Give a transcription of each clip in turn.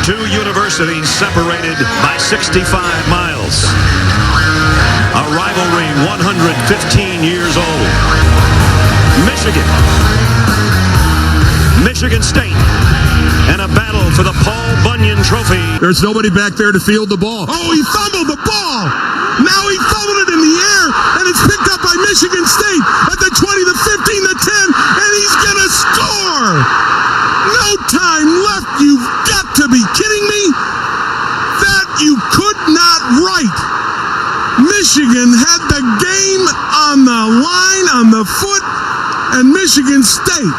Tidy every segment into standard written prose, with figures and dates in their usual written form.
Two universities separated by 65 miles. A rivalry 115 years old. Michigan State, and a battle for the Paul Bunyan Trophy. There's nobody back there to field the ball. Oh, he fumbled the ball. Now he fumbled it in the air, and it's picked up by Michigan State at the 20, the 15, the 10, and he's going to score. No time left. You've got to be kidding me. That you could not write. Michigan had the game on the line, on the foot, and Michigan State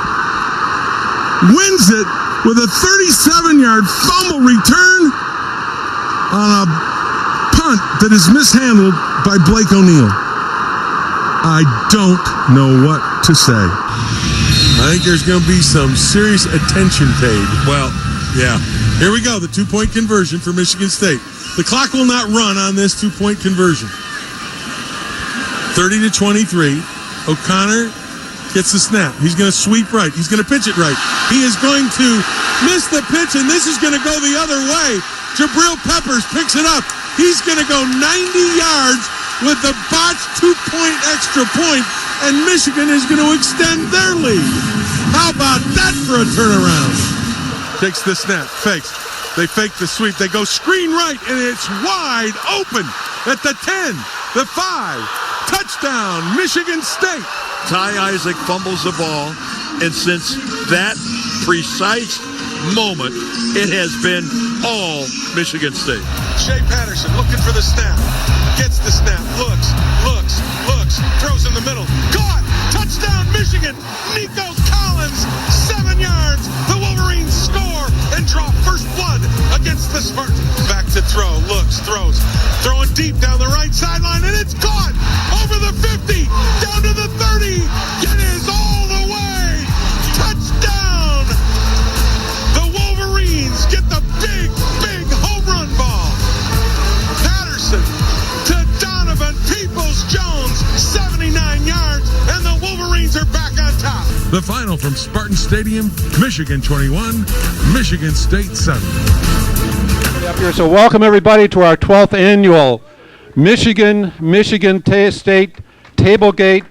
wins it with a 37-yard fumble return on a punt that is mishandled by Blake O'Neal. I don't know what to say. I think there's going to be some serious attention paid. Well, yeah. Here we go, the two-point conversion for Michigan State. The clock will not run on this two-point conversion. 30-23. O'Connor gets the snap. He's going to sweep right. He's going to pitch it right. He is going to miss the pitch, and this is going to go the other way. Jabril Peppers picks it up. He's going to go 90 yards with the botched two-point extra point, and Michigan is going to extend their lead. How about that for a turnaround? Takes the snap, fakes. They fake the sweep. They go screen right, and it's wide open at the 10, the 5. Touchdown, Michigan State. Ty Isaac fumbles the ball, and since that precise moment, it has been all Michigan State. Shea Patterson looking for the snap. Gets the snap. Looks. Throws in the middle. Caught. Touchdown, Michigan. Nico Collins, 7 yards. The Wolverines score and draw first blood against the Spartans. Back to throw. Looks. Throws. Throwing deep down the right sideline, and it's caught. Over the 50. Down to the 30. It is all the way. Touchdown. The Wolverines get the big home run ball. Patterson to Donovan Peoples-Jones, 79 yards, and the Wolverines are back on top. The final from Spartan Stadium, Michigan 21, Michigan State 7. Up here. So welcome everybody to our 12th annual Michigan State TableGate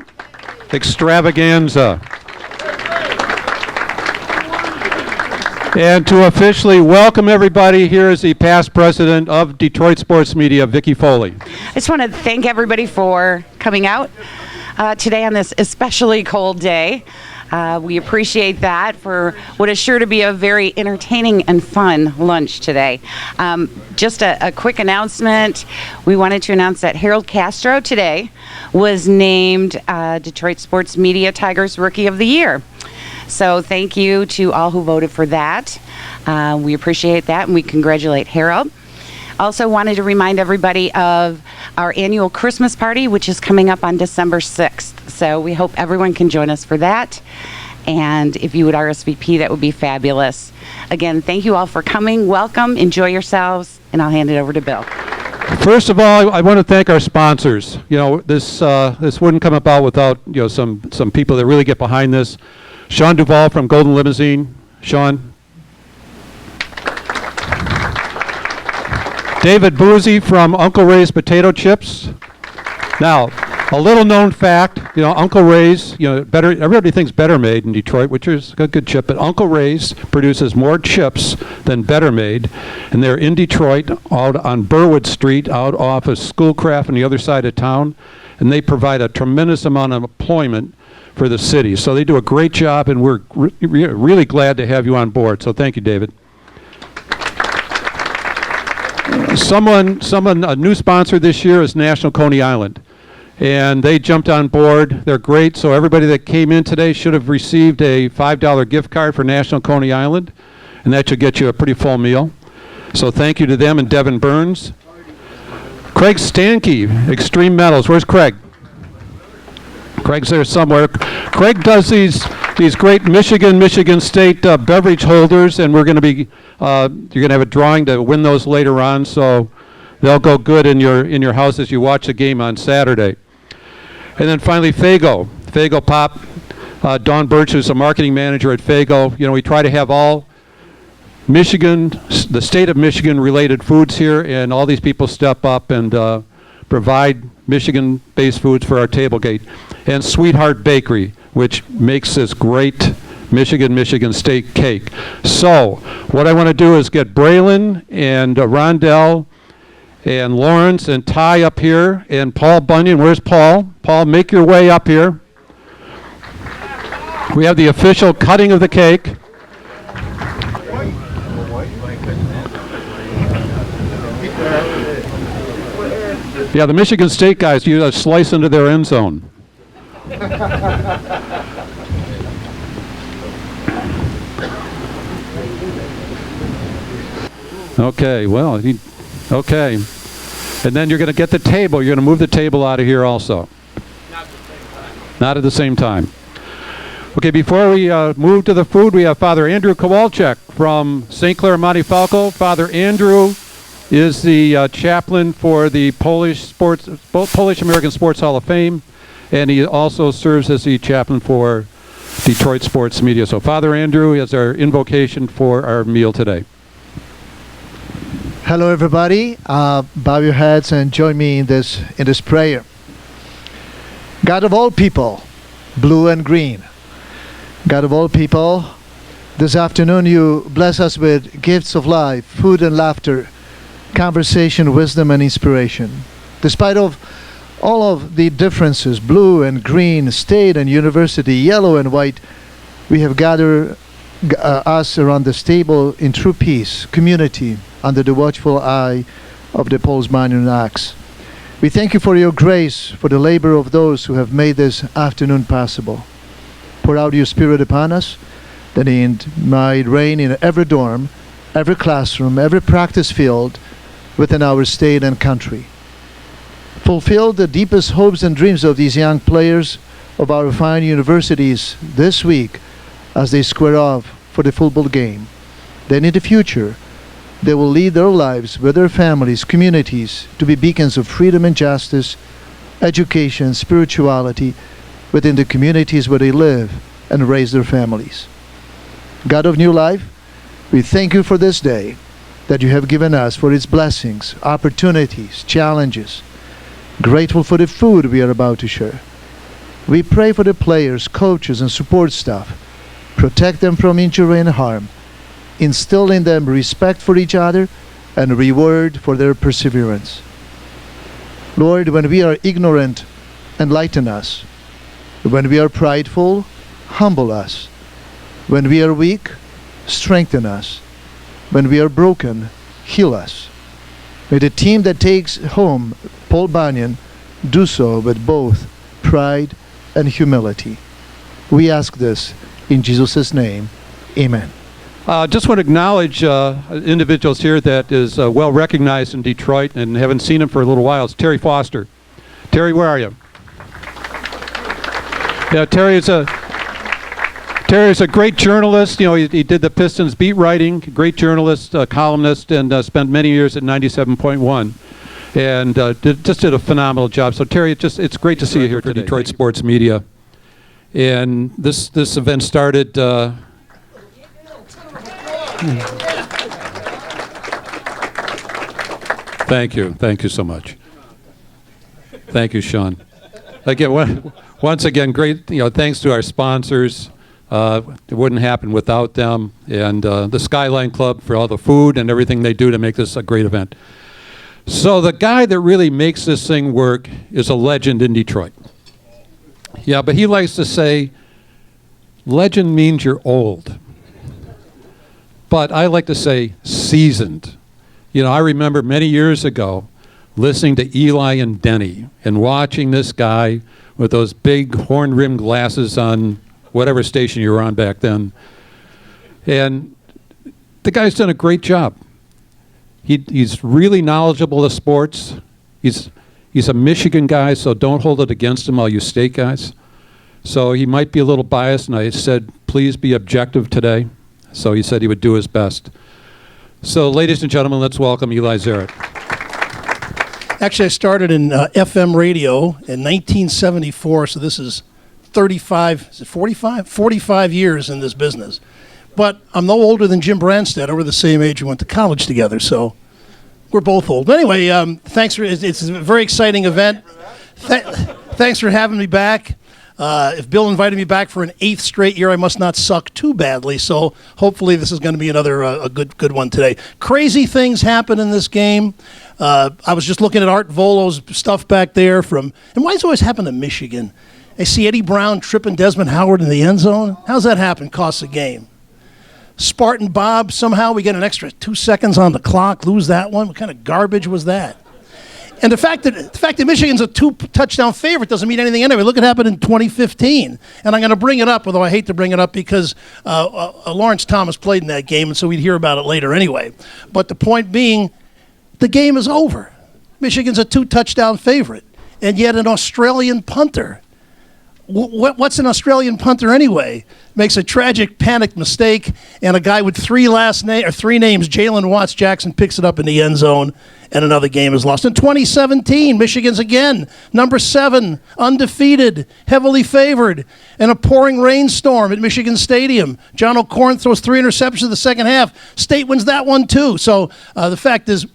Extravaganza. And to officially welcome everybody, here is the past president of Detroit Sports Media, Vicki Foley. I just want to thank everybody for coming out today on this especially cold day. We appreciate that for what is sure to be a very entertaining and fun lunch today. Just a quick announcement. We wanted to announce that Harold Castro today was named Detroit Sports Media Tigers Rookie of the Year. So thank you to all who voted for that. We appreciate that, and we congratulate Harold. Also wanted to remind everybody of our annual Christmas party, which is coming up on December 6th. So we hope everyone can join us for that. And if you would RSVP, that would be fabulous. Again, thank you all for coming. Welcome. Enjoy yourselves. And I'll hand it over to Bill. First of all, I want to thank our sponsors. You know, this wouldn't come about without, you know, some people that really get behind this. Sean Duvall from Golden Limousine. Sean. David Boozy from Uncle Ray's Potato Chips. Now, a little known fact, you know, Uncle Ray's, you know, everybody thinks Better Made in Detroit, which is a good chip, but Uncle Ray's produces more chips than Better Made, and they're in Detroit, out on Burwood Street, out off of Schoolcraft on the other side of town, and they provide a tremendous amount of employment for the city. So they do a great job, and we're really glad to have you on board. So thank you, David. A new sponsor this year is National Coney Island, and they jumped on board. They're great. So everybody that came in today should have received a $5 gift card for National Coney Island, and that should get you a pretty full meal. So thank you to them and Devin Burns. Craig Stanke, Extreme Metals. Where's Craig? Craig's there somewhere. Craig does these great Michigan State beverage holders, and we're going to be you're going to have a drawing to win those later on, so they'll go good in your house as you watch the game on Saturday. And then finally, Fago Pop, Dawn Birch, who's a marketing manager at Fago. You know, we try to have all Michigan, the state of Michigan related foods here, and all these people step up and provide Michigan-based foods for our TableGate. And Sweetheart Bakery, which makes this great Michigan State cake. So, what I want to do is get Braylon and Rondell and Lawrence and Ty up here, and Paul Bunyan. Where's Paul? Paul, make your way up here. We have the official cutting of the cake. Yeah, the Michigan State guys use a slice into their end zone. Okay, well, okay. And then you're going to get the table. You're going to move the table out of here also. Not at the same time. Okay, before we move to the food, we have Father Andrew Kowalczyk from St. Clair Montefalco. Father Andrew is the chaplain for the Polish American Sports Hall of Fame, and he also serves as the chaplain for Detroit Sports Media. So Father Andrew is our invocation for our meal today. Hello, everybody. Bow your heads and join me in this prayer. God of all people, blue and green, God of all people, this afternoon you bless us with gifts of life, food and laughter, conversation, wisdom and inspiration. Despite of all of the differences, blue and green, state and university, yellow and white, we have gathered us around this table in true peace, community, under the watchful eye of the Paul's Minor Acts. We thank you for your grace, for the labor of those who have made this afternoon possible. Pour out your Spirit upon us, that it might reign in every dorm, every classroom, every practice field within our state and country. Fulfill the deepest hopes and dreams of these young players of our fine universities this week as they square off for the football game. Then in the future, they will lead their lives with their families, communities, to be beacons of freedom and justice, education, spirituality within the communities where they live and raise their families. God of new life, we thank you for this day that you have given us, for its blessings, opportunities, challenges. Grateful for the food we are about to share. We pray for the players, coaches, and support staff. Protect them from injury and harm. Instill in them respect for each other and reward for their perseverance. Lord, when we are ignorant, enlighten us. When we are prideful, humble us. When we are weak, strengthen us. When we are broken, heal us. May the team that takes home Paul Bunyan do so with both pride and humility. We ask this in Jesus' name. Amen. Just want to acknowledge individuals here that is well recognized in Detroit and haven't seen him for a little while. It's Terry Foster. Terry, where are you? Yeah, Terry is a great journalist. You know, he did the Pistons beat writing, great journalist, columnist, and spent many years at 97.1. And just did a phenomenal job. So Terry, it's great to see you here today. Detroit Sports Media. And this event started... Thank you so much. Thank you, Sean. Again, once again, great. Thanks to our sponsors. It wouldn't happen without them, and the Skyline Club for all the food and everything they do to make this a great event. So the guy that really makes this thing work is a legend in Detroit. Yeah, but he likes to say, legend means you're old. But I like to say seasoned. I remember many years ago listening to Eli and Denny and watching this guy with those big horn-rimmed glasses on whatever station you were on back then. And the guy's done a great job. He's really knowledgeable of sports. He's a Michigan guy, so don't hold it against him, all you state guys. So he might be a little biased, and I said, please be objective today. So he said he would do his best. So ladies and gentlemen, let's welcome Eli Zaret. Actually, I started in FM radio in 1974, so this is 45 years in this business. but I'm no older than Jim Branstad. We're the same age. We went to college together, so we're both old. But anyway, thanks for it's a very exciting event. Thanks for having me back. If Bill invited me back for an 8th straight year, I must not suck too badly. So hopefully this is going to be another a good one today. Crazy things happen in this game. I was just looking at Art Volo's stuff back there and why does it always happen to Michigan? I see Eddie Brown tripping Desmond Howard in the end zone. How's that happen? Costs a game. Spartan Bob, somehow we get an extra 2 seconds on the clock, lose that one. What kind of garbage was that? And the fact that Michigan's a 2-touchdown favorite doesn't mean anything anyway. Look what happened in 2015. And I'm going to bring it up, although I hate to bring it up because Lawrence Thomas played in that game, and so we'd hear about it later anyway. But the point being, the game is over. Michigan's a 2-touchdown favorite, and yet an Australian punter. What's an Australian punter anyway? Makes a tragic, panicked mistake, and a guy with 3 names, Jalen Watts Jackson, picks it up in the end zone, and another game is lost. In 2017, Michigan's again, number 7, undefeated, heavily favored, in a pouring rainstorm at Michigan Stadium. John O'Korn throws 3 interceptions in the second half. State wins that one too. So the fact is,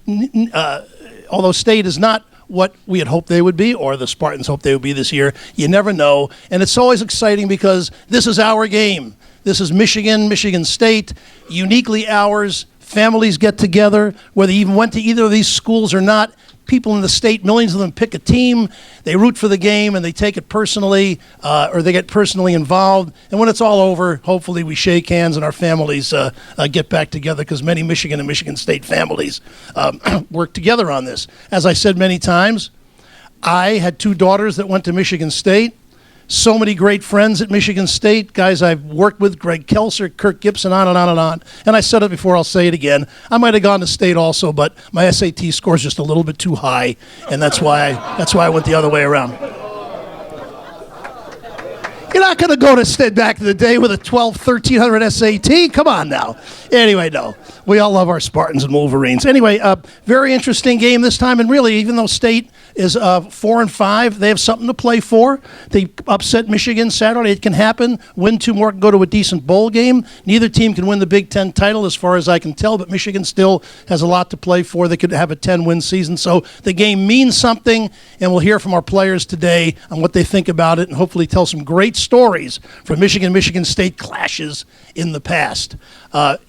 although State is not what we had hoped they would be, or the Spartans hoped they would be this year, you never know. And it's always exciting because this is our game. This is Michigan State, uniquely ours. Families get together, whether you even went to either of these schools or not. People in the state, millions of them pick a team, they root for the game, and they take it personally, or they get personally involved. And when it's all over, hopefully we shake hands and our families get back together, because many Michigan and Michigan State families work together on this. As I said many times, I had 2 daughters that went to Michigan State. So many great friends at Michigan State, guys I've worked with, Greg Kelser, Kirk Gibson, on and on and on. And I said it before, I'll say it again. I might have gone to State also, but my SAT score is just a little bit too high, and that's why I went the other way around. You're not going to go to State back in the day with a 1300 SAT. Come on now. Anyway, no. We all love our Spartans and Wolverines. Anyway, very interesting game this time. And really, even though State is 4-5, they have something to play for. They upset Michigan Saturday. It can happen. Win 2 more, go to a decent bowl game. Neither team can win the Big Ten title as far as I can tell, but Michigan still has a lot to play for. They could have a 10-win season. So the game means something, and we'll hear from our players today on what they think about it and hopefully tell some great stories from Michigan State clashes in the past.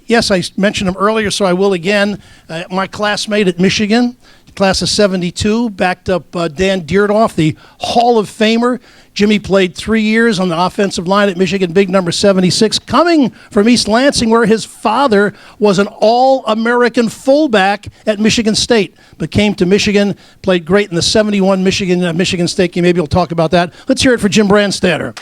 Yes, I mentioned him earlier, so I will again. My classmate at Michigan, class of 72, backed up Dan Deardoff, the Hall of Famer. Jimmy played 3 years on the offensive line at Michigan, big number 76, coming from East Lansing, where his father was an All-American fullback at Michigan State, but came to Michigan, played great in the 71 Michigan State game. Maybe we'll talk about that. Let's hear it for Jim Branstadter.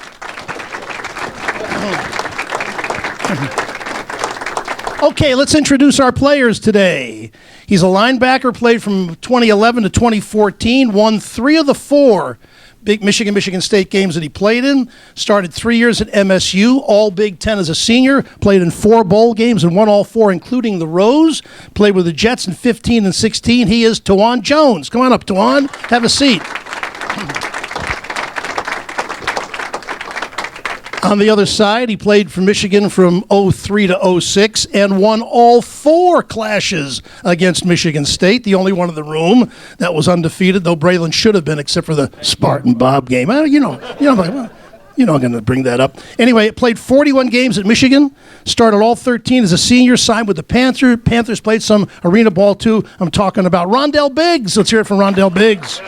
Okay, let's introduce our players today. He's a linebacker, played from 2011 to 2014, won 3 of the 4 big Michigan State games that he played in, started 3 years at MSU, all Big Ten as a senior, played in 4 bowl games and won all 4, including the Rose, played with the Jets in 15 and 16. He is Tawan Jones. Come on up, Tawan. Have a seat. On the other side, he played for Michigan from 03 to 06 and won all 4 clashes against Michigan State, the only one in the room that was undefeated, though Braylon should have been, except for the Spartan Bob game. You're not going to bring that up. Anyway, played 41 games at Michigan, started all 13 as a senior, signed with the Panthers. Panthers played some arena ball, too. I'm talking about Rondell Biggs. Let's hear it from Rondell Biggs.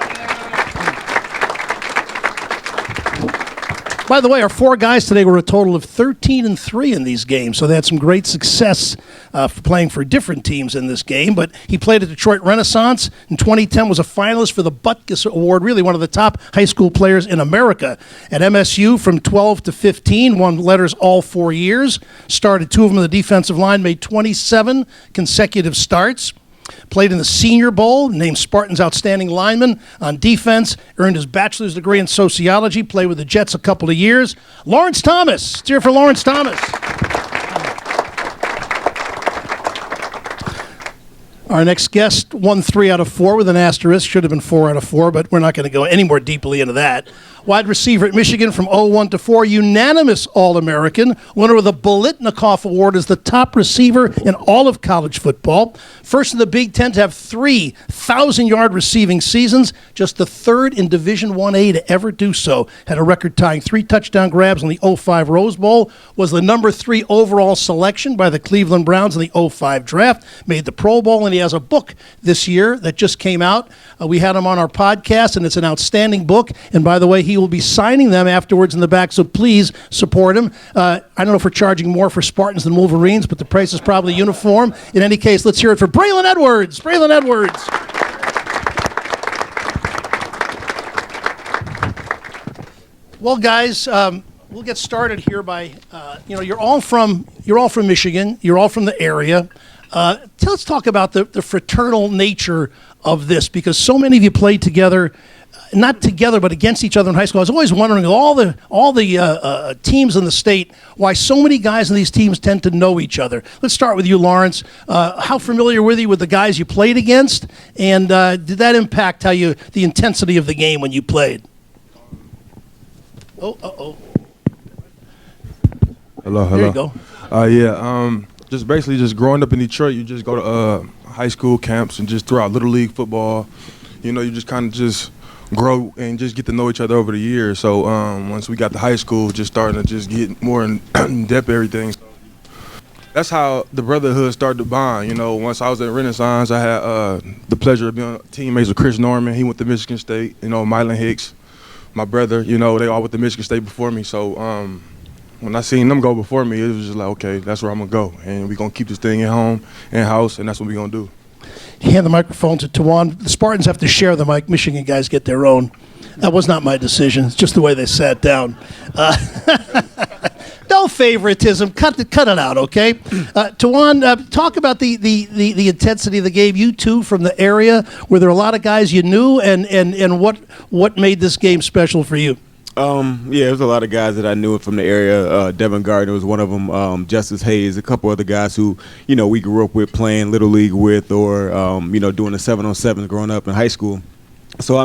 By the way, our 4 guys today were a total of 13 and 3 in these games, so they had some great success for playing for different teams in this game. But he played at Detroit Renaissance. In 2010, was a finalist for the Butkus Award, really one of the top high school players in America. At MSU, from 12 to 15, won letters all 4 years. Started 2 of them on the defensive line, made 27 consecutive starts. Played in the Senior Bowl, named Spartan's Outstanding Lineman on defense, earned his bachelor's degree in sociology, played with the Jets a couple of years. Lawrence Thomas. Let's hear it for Lawrence Thomas. Our next guest won 3 out of 4 with an asterisk. Should have been 4 out of 4, but we're not going to go any more deeply into that. Wide receiver at Michigan from 01 to 4, unanimous All-American. Winner of the Bolitnikoff Award as the top receiver in all of college football. First in the Big Ten to have 3 1,000-yard receiving seasons. Just the third in Division 1A to ever do so. Had a record-tying 3 touchdown grabs in the 05 Rose Bowl. Was the number 3 overall selection by the Cleveland Browns in the 05 draft. Made the Pro Bowl, and he has a book this year that just came out. We had him on our podcast, and it's an outstanding book. And by the way, he will be signing them afterwards in the back, so please support him. I don't know if we're charging more for Spartans than Wolverines, but the price is probably uniform. In any case, let's hear it for Braylon Edwards. Braylon Edwards. Well, guys, we'll get started here by, you're all from Michigan. You're all from the area. Let's talk about the fraternal nature of this, because so many of you played together, not together, but against each other in high school. I was always wondering, all the teams in the state, why so many guys in these teams tend to know each other. Let's start with you, Lawrence. How familiar were you with the guys you played against, and did that impact the intensity of the game when you played? Hello. There you go. Just basically just growing up in Detroit, you just go to high school camps and just throughout Little League football. You just kind of just grow and just get to know each other over the years. So once we got to high school, just starting to just get more in depth everything. That's how the brotherhood started to bond. Once I was at Renaissance, I had the pleasure of being teammates with Chris Norman. He went to Michigan State. Mylon Hicks, my brother. They all went to Michigan State before me. So when I seen them go before me, it was just like, okay, that's where I'm going to go. And we're going to keep this thing at home, in-house, and that's what we're going to do. Hand the microphone to Tawan. The Spartans have to share the mic. Michigan guys get their own. That was not my decision. It's just the way they sat down. No favoritism. Cut it out, okay? Tawan, talk about the intensity of the game. You two from the area. Were there a lot of guys you knew, and what made this game special for you? There was a lot of guys that I knew from the area. Devin Gardner was one of them. Justice Hayes, a couple other guys who, we grew up with, playing Little League with, or, doing the 7-on-7 growing up in high school. So,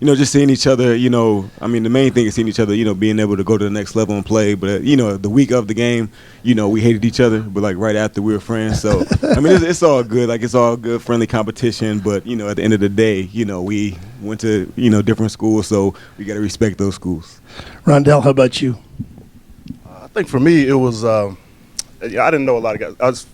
just seeing each other, the main thing is seeing each other, being able to go to the next level and play. But, the week of the game, we hated each other. But, right after, we were friends. So, it's all good. It's all good, friendly competition. But, at the end of the day, we went to, different schools. So, we got to respect those schools. Rondell, how about you? I think for me, it was I didn't know a lot of guys.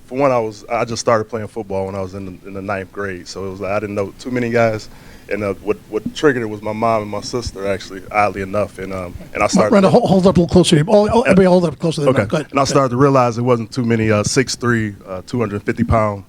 I just started playing football when I was in the 9th grade. So, it was I didn't know too many guys. And what triggered it was my mom and my sister, actually, oddly enough. And I started. Rondell, hold up a little closer. Everybody hold up closer. Okay. Go ahead. And I started to realize there wasn't too many 6'3", 250-pound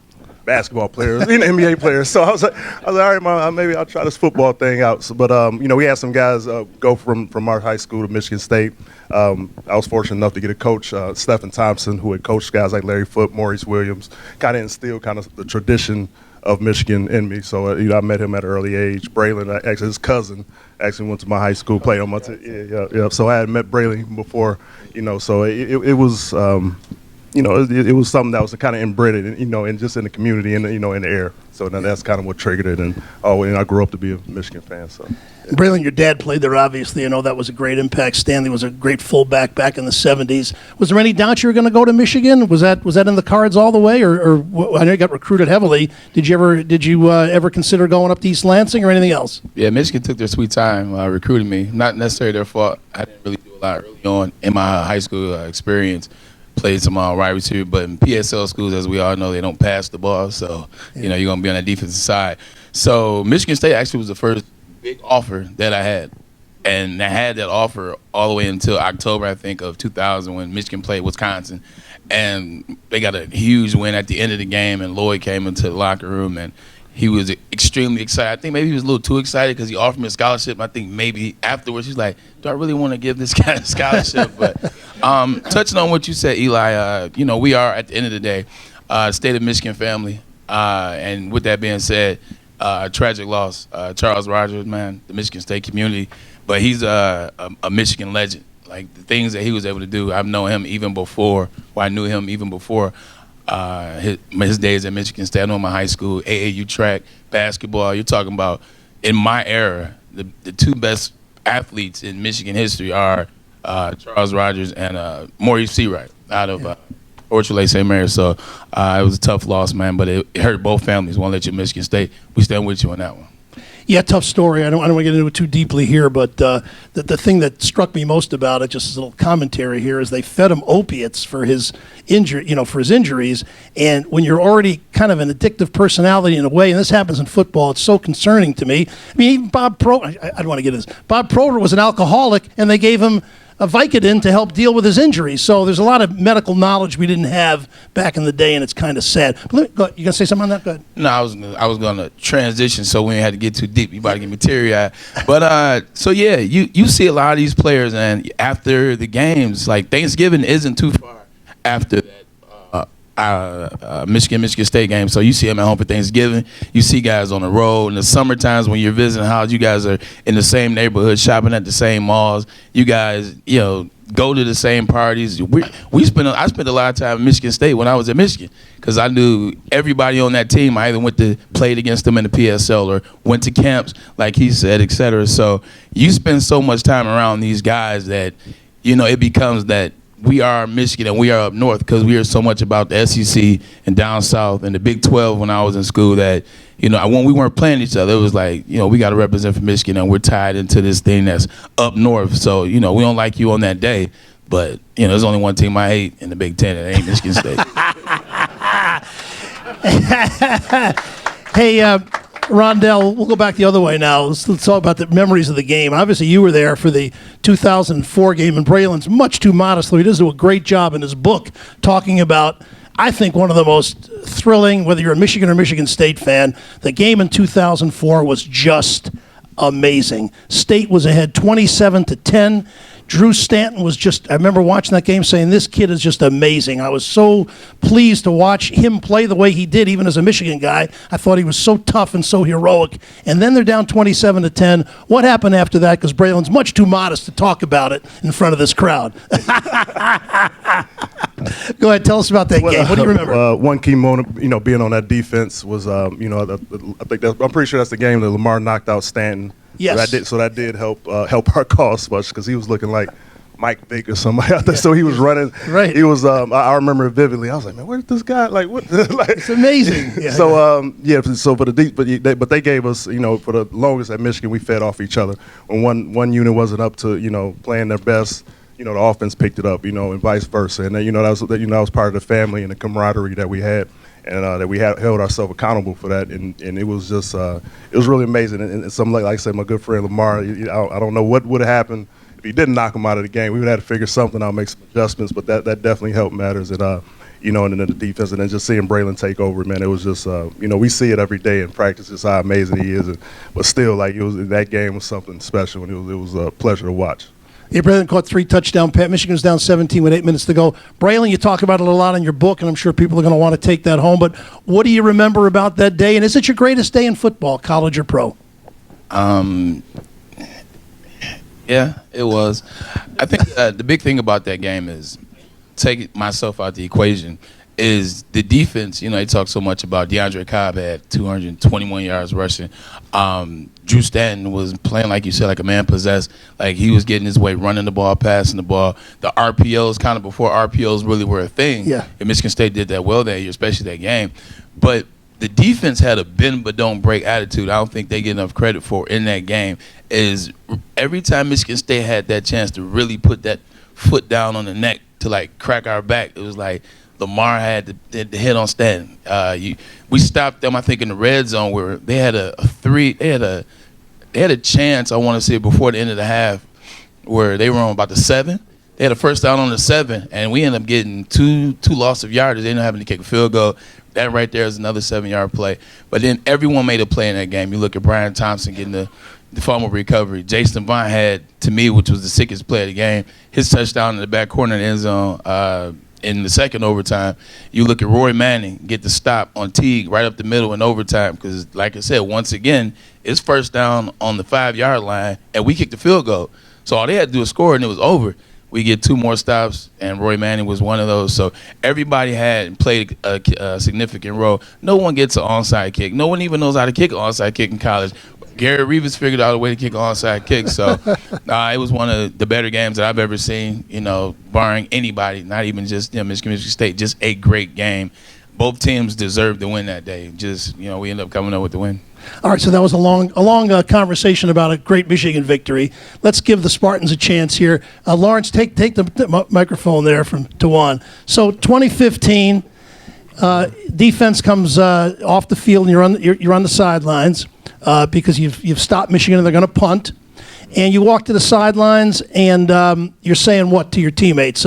basketball players, even NBA players. So I was like, all right, Mom, maybe I'll try this football thing out. So, but we had some guys go from our high school to Michigan State. I was fortunate enough to get a coach, Stephen Thompson, who had coached guys like Larry Foote, Maurice Williams, kind of instilled kind of the tradition of Michigan in me. So I met him at an early age. Braylon, actually his cousin, actually went to my high school, played on my team. So I had met Braylon before, so it was it was something that was kind of inbred, and just in the community and in the air. So that's kind of what triggered it. And I grew up to be a Michigan fan. So. Yeah. Braylon, your dad played there, obviously. That was a great impact. Stanley was a great fullback back in the 70s. Was there any doubt you were going to go to Michigan? Was that in the cards all the way, or I know you got recruited heavily. Did you ever consider going up to East Lansing or anything else? Yeah, Michigan took their sweet time recruiting me. Not necessarily their fault. I didn't really do a lot early on in my high school experience. Played some wide receiver, but in PSL schools, as we all know, they don't pass the ball. So, you're going to be on the defensive side. So, Michigan State actually was the first big offer that I had. And I had that offer all the way until October, I think, of 2000 when Michigan played Wisconsin. And they got a huge win at the end of the game, and Lloyd came into the locker room, and he was extremely excited. I think maybe he was a little too excited because he offered me a scholarship. I think maybe afterwards he's like, do I really want to give this guy a scholarship? But touching on what you said, Eli, we are, at the end of the day, state of Michigan family. And with that being said, tragic loss. Charles Rogers, man, the Michigan State community. But he's a Michigan legend. Like, the things that he was able to do, I've known him even before, or I knew him even before his days at Michigan State. I know my high school, AAU track, basketball. You're talking about, in my era, the two best athletes in Michigan history are Charles Rogers and Maurice Seawright out of Orchard Lake St. Mary's. So it was a tough loss, man, but it hurt both families. Won't let you Michigan State. We stand with you on that one. Yeah, tough story. I don't want to get into it too deeply here, but the thing that struck me most about it, just as a little commentary here, is they fed him opiates for his injuries. And when you're already kind of an addictive personality in a way, and this happens in football, it's so concerning to me. I mean, even Bob Proter, I don't want to get into this. Bob Proter was an alcoholic, and they gave him a Vicodin to help deal with his injuries. So there's a lot of medical knowledge we didn't have back in the day, and it's kind of sad. But you gonna say something on that? Go ahead. No, I was gonna transition, so we ain't had to get too deep. You about to get me teary-eyed. But so yeah, you see a lot of these players, and after the games, like Thanksgiving isn't too far after that. Michigan State game. So you see them at home for Thanksgiving. You see guys on the road. In the summer times when you're visiting houses, you guys are in the same neighborhood, shopping at the same malls. You guys, go to the same parties. I spent a lot of time in Michigan State when I was at Michigan because I knew everybody on that team. I either played against them in the PSL or went to camps, like he said, et cetera. So you spend so much time around these guys that, it becomes that we are Michigan and we are up north because we hear so much about the SEC and down south and the Big 12 when I was in school that, when we weren't playing each other, it was like, we got to represent for Michigan and we're tied into this thing that's up north. So, we don't like you on that day. But, there's only one team I hate in the Big Ten, and it ain't Michigan State. Hey, Rondell, we'll go back the other way now. Let's talk about the memories of the game. Obviously, you were there for the 2004 game, and Braylon's much too modest, though he does do a great job in his book talking about, I think, one of the most thrilling, whether you're a Michigan or Michigan State fan, the game in 2004 was just amazing. State was ahead 27-10. Drew Stanton was I remember watching that game saying, this kid is just amazing. I was so pleased to watch him play the way he did, even as a Michigan guy. I thought he was so tough and so heroic. And then they're down 27-10. What happened after that? Because Braylon's much too modest to talk about it in front of this crowd. Go ahead, tell us about that game. What do you remember? One key moment, being on that defense was, I'm pretty sure that's the game that Lamar knocked out Stanton. Yes. So that did help our cause much because he was looking like Mike Vick or somebody out there. So he was running. Right. He was. I remember it vividly. I was like, man, where's this guy? Like, what? It's amazing. Yeah, So for but they gave us, for the longest at Michigan, we fed off each other. When one unit wasn't up to, playing their best, the offense picked it up, and vice versa. And then, that was part of the family and the camaraderie that we had. And that we held ourselves accountable for that, and it was just it was really amazing. And something like I said, my good friend Lamar, I don't know what would have happened if he didn't knock him out of the game. We would have to figure something out, make some adjustments, but that definitely helped matters. And and then the defense, and then just seeing Braylon take over, man, it was just we see it every day in practice, just how amazing he is. But still, that game was something special, and it was a pleasure to watch. Yeah, Braylon caught 3 touchdown passes. Michigan's down 17 with 8 minutes to go. Braylon, you talk about it a lot in your book, and I'm sure people are going to want to take that home. But what do you remember about that day? And is it your greatest day in football, college or pro? Yeah, it was. I think the big thing about that game is, taking myself out the equation, is the defense. They talk so much about DeAndre Cobb had 221 yards rushing. Drew Stanton was playing, like you said, like a man possessed. Like he was getting his way, running the ball, passing the ball. The RPOs, kind of before RPOs really were a thing. Yeah. And Michigan State did that well that year, especially that game. But the defense had a bend but don't break attitude. I don't think they get enough credit for in that game. Is every time Michigan State had that chance to really put that foot down on the neck to crack our back, it was like Lamar had the hit on Stanton. We stopped them, I think, in the red zone where they had a chance, I want to say, before the end of the half where they were on about the 7. They had a first down on the 7, and we ended up getting two loss of yardage. They ended up having to kick a field goal. That right there is another 7-yard play. But then everyone made a play in that game. You look at Brian Thompson getting the fumble recovery. Jason Vaughn had, to me, which was the sickest play of the game, his touchdown in the back corner of the end zone in the second overtime. You look at Roy Manning get the stop on Teague right up the middle in overtime because, like I said, once again, it's first down on the 5-yard line, and we kicked the field goal. So all they had to do was score, and it was over. we get 2 more stops, and Roy Manning was one of those. So everybody had played a significant role. No one gets an onside kick. No one even knows how to kick an onside kick in college. Gary Reeves figured out a way to kick an onside kick. So it was one of the better games that I've ever seen, barring anybody, not even just Michigan State, just a great game. Both teams deserved to win that day. Just, we ended up coming up with the win. All right, so that was a long conversation about a great Michigan victory. Let's give the Spartans a chance here. Lawrence, take the microphone there from Tawan. So 2015, defense comes off the field, and you're on the sidelines because you've stopped Michigan and they're going to punt. And you walk to the sidelines and you're saying what to your teammates?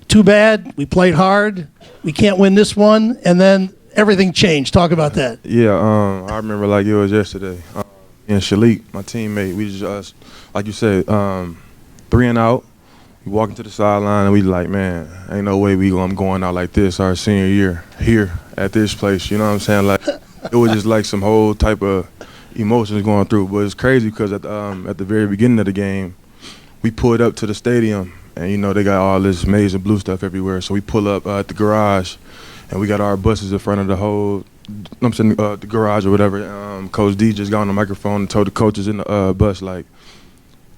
Too bad, we played hard, we can't win this one, and then everything changed. Talk about that. Yeah, I remember like it was yesterday. And Shalik, my teammate, we just, like you said, 3 and out. We walk into the sideline and we like, man, ain't no way I'm going out like this our senior year here at this place. You know what I'm saying? Like, it was just like some whole type of emotions going through. But it's crazy because at the very beginning of the game, we pulled up to the stadium and, they got all this maize and blue stuff everywhere. So we pull up at the garage. And we got our buses in front of the garage or whatever. Coach D just got on the microphone and told the coaches in the bus, like,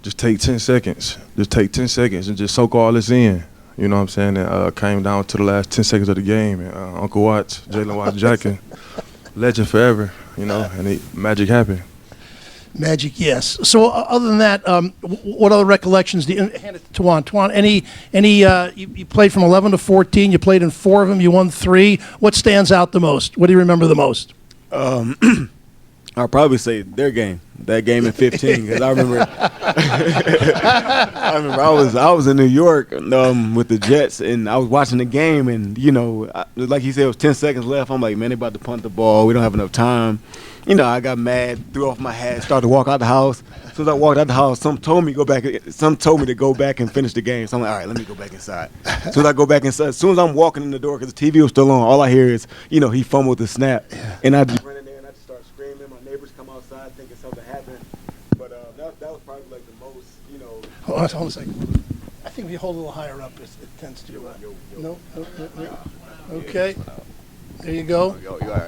just take 10 seconds. Just take 10 seconds and just soak all this in. You know what I'm saying? And came down to the last 10 seconds of the game. And Uncle Watts, Jalen Watts Jackson, legend forever, and magic happened. Magic, yes. So other than that, what other recollections do you hand it to Tawan? Tawan, you played from 11 to 14. You played in 4 of them. You won 3. What stands out the most? What do you remember the most? I'll probably say their game, that game in 15, because I remember, I was in New York with the Jets, and I was watching the game, and like he said, it was 10 seconds left. I'm like, man, they about to punt the ball. We don't have enough time. I got mad, threw off my hat, started to walk out the house. As soon as I walked out the house, some told me to go back and finish the game. So I'm like, all right, let me go back inside. As soon as I go back inside, as soon as I'm walking in the door, because the TV was still on, all I hear is, he fumbled the snap. And I just run in there and I just start screaming. My neighbors come outside thinking something happened. But that was probably like the most, Hold on a second. I think if you hold a little higher up, it tends to. No. Okay. There you go.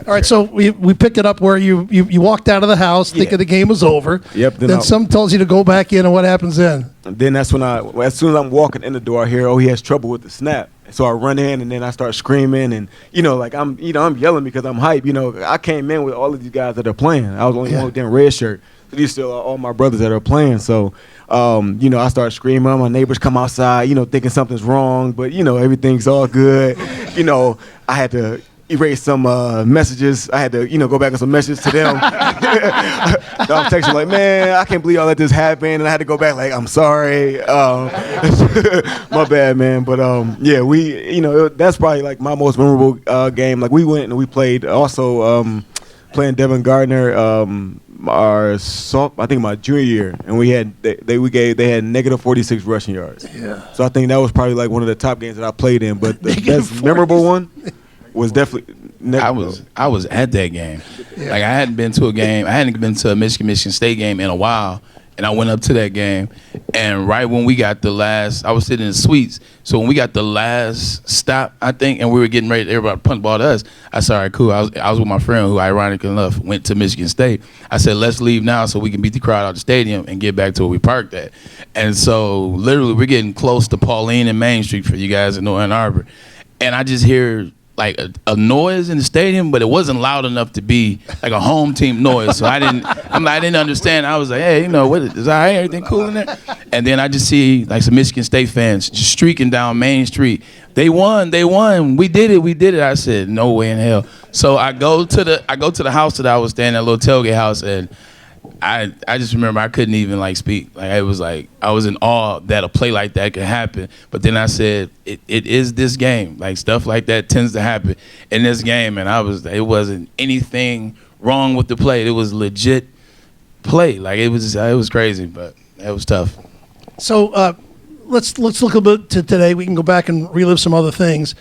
All right, so we pick it up where you walked out of the house thinking the game was over. Yep. Then some tells you to go back in, and what happens then? Then that's when as soon as I'm walking in the door, I hear, he has trouble with the snap. So I run in, and then I start screaming, and I'm yelling because I'm hype. I came in with all of these guys that are playing. I was only one with them red shirt. So these still are all my brothers that are playing. So, I start screaming. My neighbors come outside, thinking something's wrong, but everything's all good. I had to erase some messages. I had to, go back on some messages to them. I'm texting like, man, I can't believe all let this happen. And I had to go back like, I'm sorry. My bad, man. But, we, that's probably like my most memorable game. Like we went and we played also playing Devin Gardner I think my junior year, and they had negative 46 rushing yards. Yeah. So I think that was probably like one of the top games that I played in. But the best memorable one was definitely. I was at that game. Yeah. Like I hadn't been to a game. I hadn't been to a Michigan State game in a while, and I went up to that game. And right when we got the last, I was sitting in the suites. So when we got the last stop, I think, and we were getting ready, everybody punt ball to us. I said, all right, cool. I was with my friend who, ironically enough, went to Michigan State. I said, let's leave now so we can beat the crowd out of the stadium and get back to where we parked at. And so literally we're getting close to Pauline and Main Street for you guys in North Ann Arbor. And I just hear like a noise in the stadium, but it wasn't loud enough to be like a home team noise. So I didn't understand. I was like, hey, what is all right? Everything cool in there? And then I just see like some Michigan State fans just streaking down Main Street. They won. We did it. I said, no way in hell. So I go to the house that I was staying at, a little tailgate house, and I just remember I couldn't even like speak. Like it was like I was in awe that a play like that could happen. But then I said, it is this game. Like stuff like that tends to happen in this game, and it wasn't anything wrong with the play. It was legit play. Like it was crazy, but it was tough. So let's look a bit to today. We can go back and relive some other things.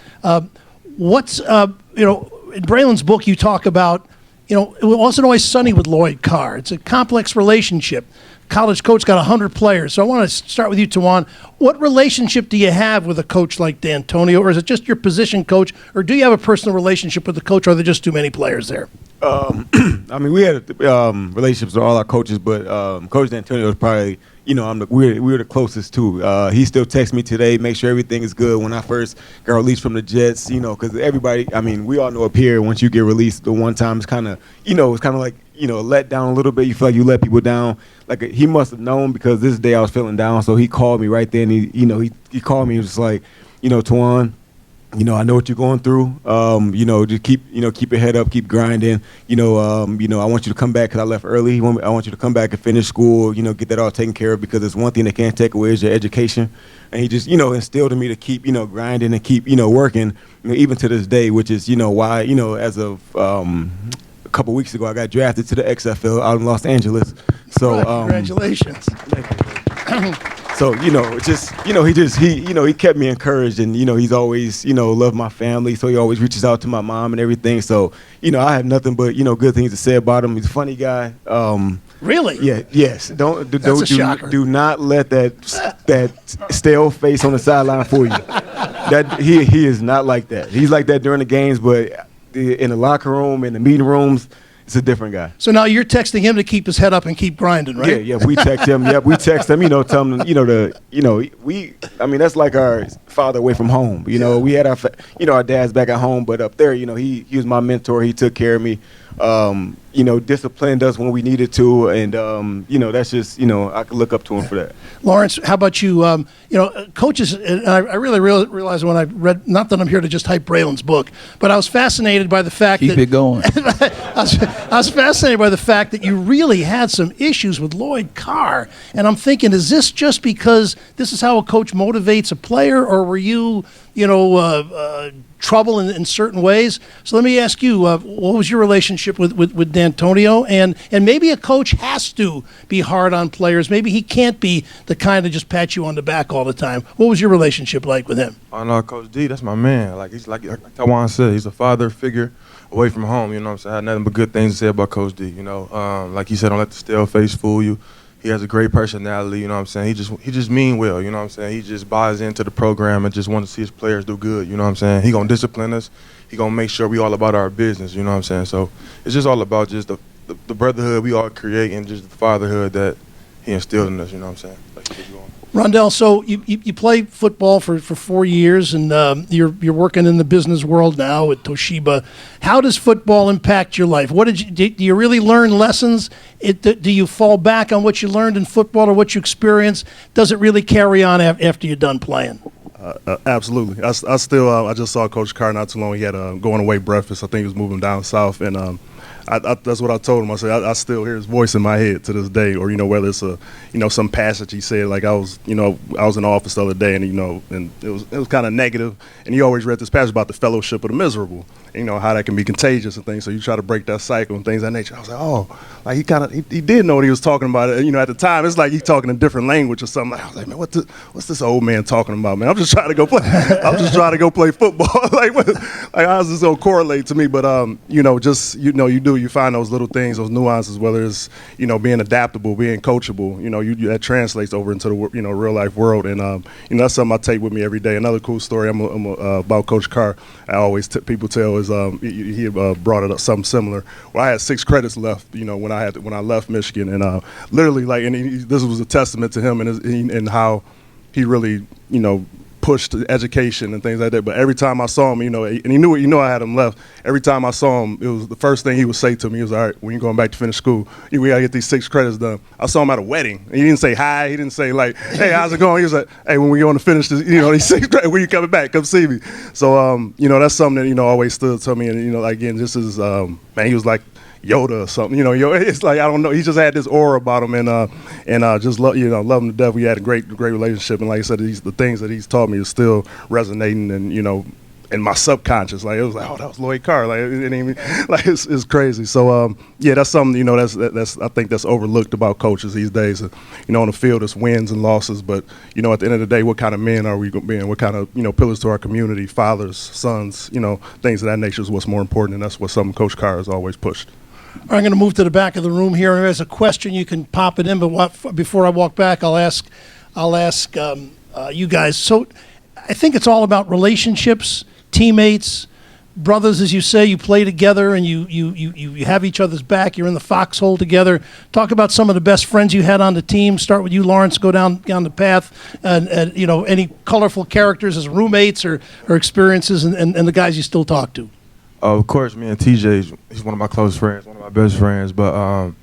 What's in Braylon's book you talk about. It wasn't always sunny with Lloyd Carr. It's a complex relationship. college coach, got 100 players. So I want to start with you, Tawan. What relationship do you have with a coach like D'Antonio, or is it just your position coach, or do you have a personal relationship with the coach, or are there just too many players there? I mean, we had relationships with all our coaches, but Coach D'Antonio was probably, we were the closest too. He still texts me today, make sure everything is good. When I first got released from the Jets, because everybody, I mean, we all know up here, once you get released the one time, it's kind of, like, let down a little bit. You feel like you let people down. Like he must have known, because this day I was feeling down, so he called me right there, and he called me. He was just like, Tawan, I know what you're going through. Just keep your head up, keep grinding. I want you to come back, because I left early. I want you to come back and finish school. Get that all taken care of, because it's one thing they can't take away is your education. And he just, instilled in me to keep, grinding and keep, working, even to this day, which is, why, as of a couple weeks ago, I got drafted to the XFL out in Los Angeles. So congratulations. So, he kept me encouraged, and, he's always, loved my family. So he always reaches out to my mom and everything. So, I have nothing but, good things to say about him. He's a funny guy. Really? Yeah. Yes. Do not let that stale face on the sideline fool you. That he is not like that. He's like that during the games, but in the locker room, in the meeting rooms, it's a different guy. So now you're texting him to keep his head up and keep grinding, right? Yeah. We text him. Yep, we text him. Tell him, that's like our father away from home. We had our dads back at home, but up there, he was my mentor. He took care of me. Disciplined us when we needed to, and that's just I could look up to him for that. Lawrence, how about you? Coaches, and I really realized when I read, not that I'm here to just hype Braylon's book, but I was fascinated by the fact Keep it going. I was fascinated by the fact that you really had some issues with Lloyd Carr, and I'm thinking, is this just because this is how a coach motivates a player, or were you, trouble in certain ways? So let me ask you, what was your relationship with D'Antonio? And maybe a coach has to be hard on players. Maybe he can't be the kind to just pat you on the back all the time. What was your relationship like with him? Oh no, Coach D, that's my man. Like he's like Tawan said, he's a father figure away from home. You know what I'm saying? I had nothing but good things to say about Coach D. Like he said, don't let the stale face fool you. He has a great personality, you know what I'm saying? He just mean well, you know what I'm saying? He just buys into the program and just wants to see his players do good, you know what I'm saying? He gonna discipline us. He gonna make sure we all about our business, you know what I'm saying? So it's just all about just the brotherhood we all create, and just the fatherhood that he instilled in us, you know what I'm saying? Like, Rondell, so you play football for 4 years, and you're working in the business world now at Toshiba. How does football impact your life? Do you really learn lessons? Do you fall back on what you learned in football or what you experienced? Does it really carry on after you're done playing? Absolutely. I just saw Coach Carr not too long. He had a going away breakfast. I think he was moving down south, and that's what I told him. I said I still hear his voice in my head to this day, or whether it's some passage he said. Like I was in the office the other day, and and it was kind of negative, and he always read this passage about the fellowship of the miserable, how that can be contagious and things. So you try to break that cycle and things of that nature. I was like, oh, like he did know what he was talking about. At the time, it's like he's talking a different language or something. I was like, man, what's this old man talking about, man? I'm just trying to go play. I'm just trying to go play football. like how's this gonna correlate to me? But you find those little things, those nuances, whether it's being adaptable, being coachable. That translates over into the real life world, and that's something I take with me every day. Another cool story about Coach Carr. I always people tell is he brought it up something similar. Well, I had 6 credits left, when I left Michigan, and literally this was a testament to him and how he really pushed education and things like that. But every time I saw him, and he knew I had him left. Every time I saw him, it was the first thing he would say to me. He was, all right, when you're going back to finish school, we gotta get these 6 credits done. I saw him at a wedding. He didn't say hi. He didn't say like, hey, how's it going? He was like, hey, when we going to finish this, these 6 credits, when you coming back, come see me. So that's something that always stood to me. And again, this is man, he was like Yoda or something, it's like, I don't know. He just had this aura about him, and just love him to death. We had a great relationship, and like I said, the things that he's taught me is still resonating, and in my subconscious, like it was like, oh, that was Lloyd Carr, like it's crazy. So that's something that's I think that's overlooked about coaches these days. On the field, it's wins and losses, but at the end of the day, what kind of men are we going to be, and what kind of pillars to our community, fathers, sons, things of that nature is what's more important, and that's what Coach Carr has always pushed. I'm going to move to the back of the room here. If there's a question, you can pop it in. But before I walk back, I'll ask you guys. So I think it's all about relationships, teammates, brothers, as you say. You play together and you have each other's back. You're in the foxhole together. Talk about some of the best friends you had on the team. Start with you, Lawrence. Go down the path, and any colorful characters as roommates or experiences, and the guys you still talk to. Of course, me and TJ, he's one of my close friends, one of my best friends. But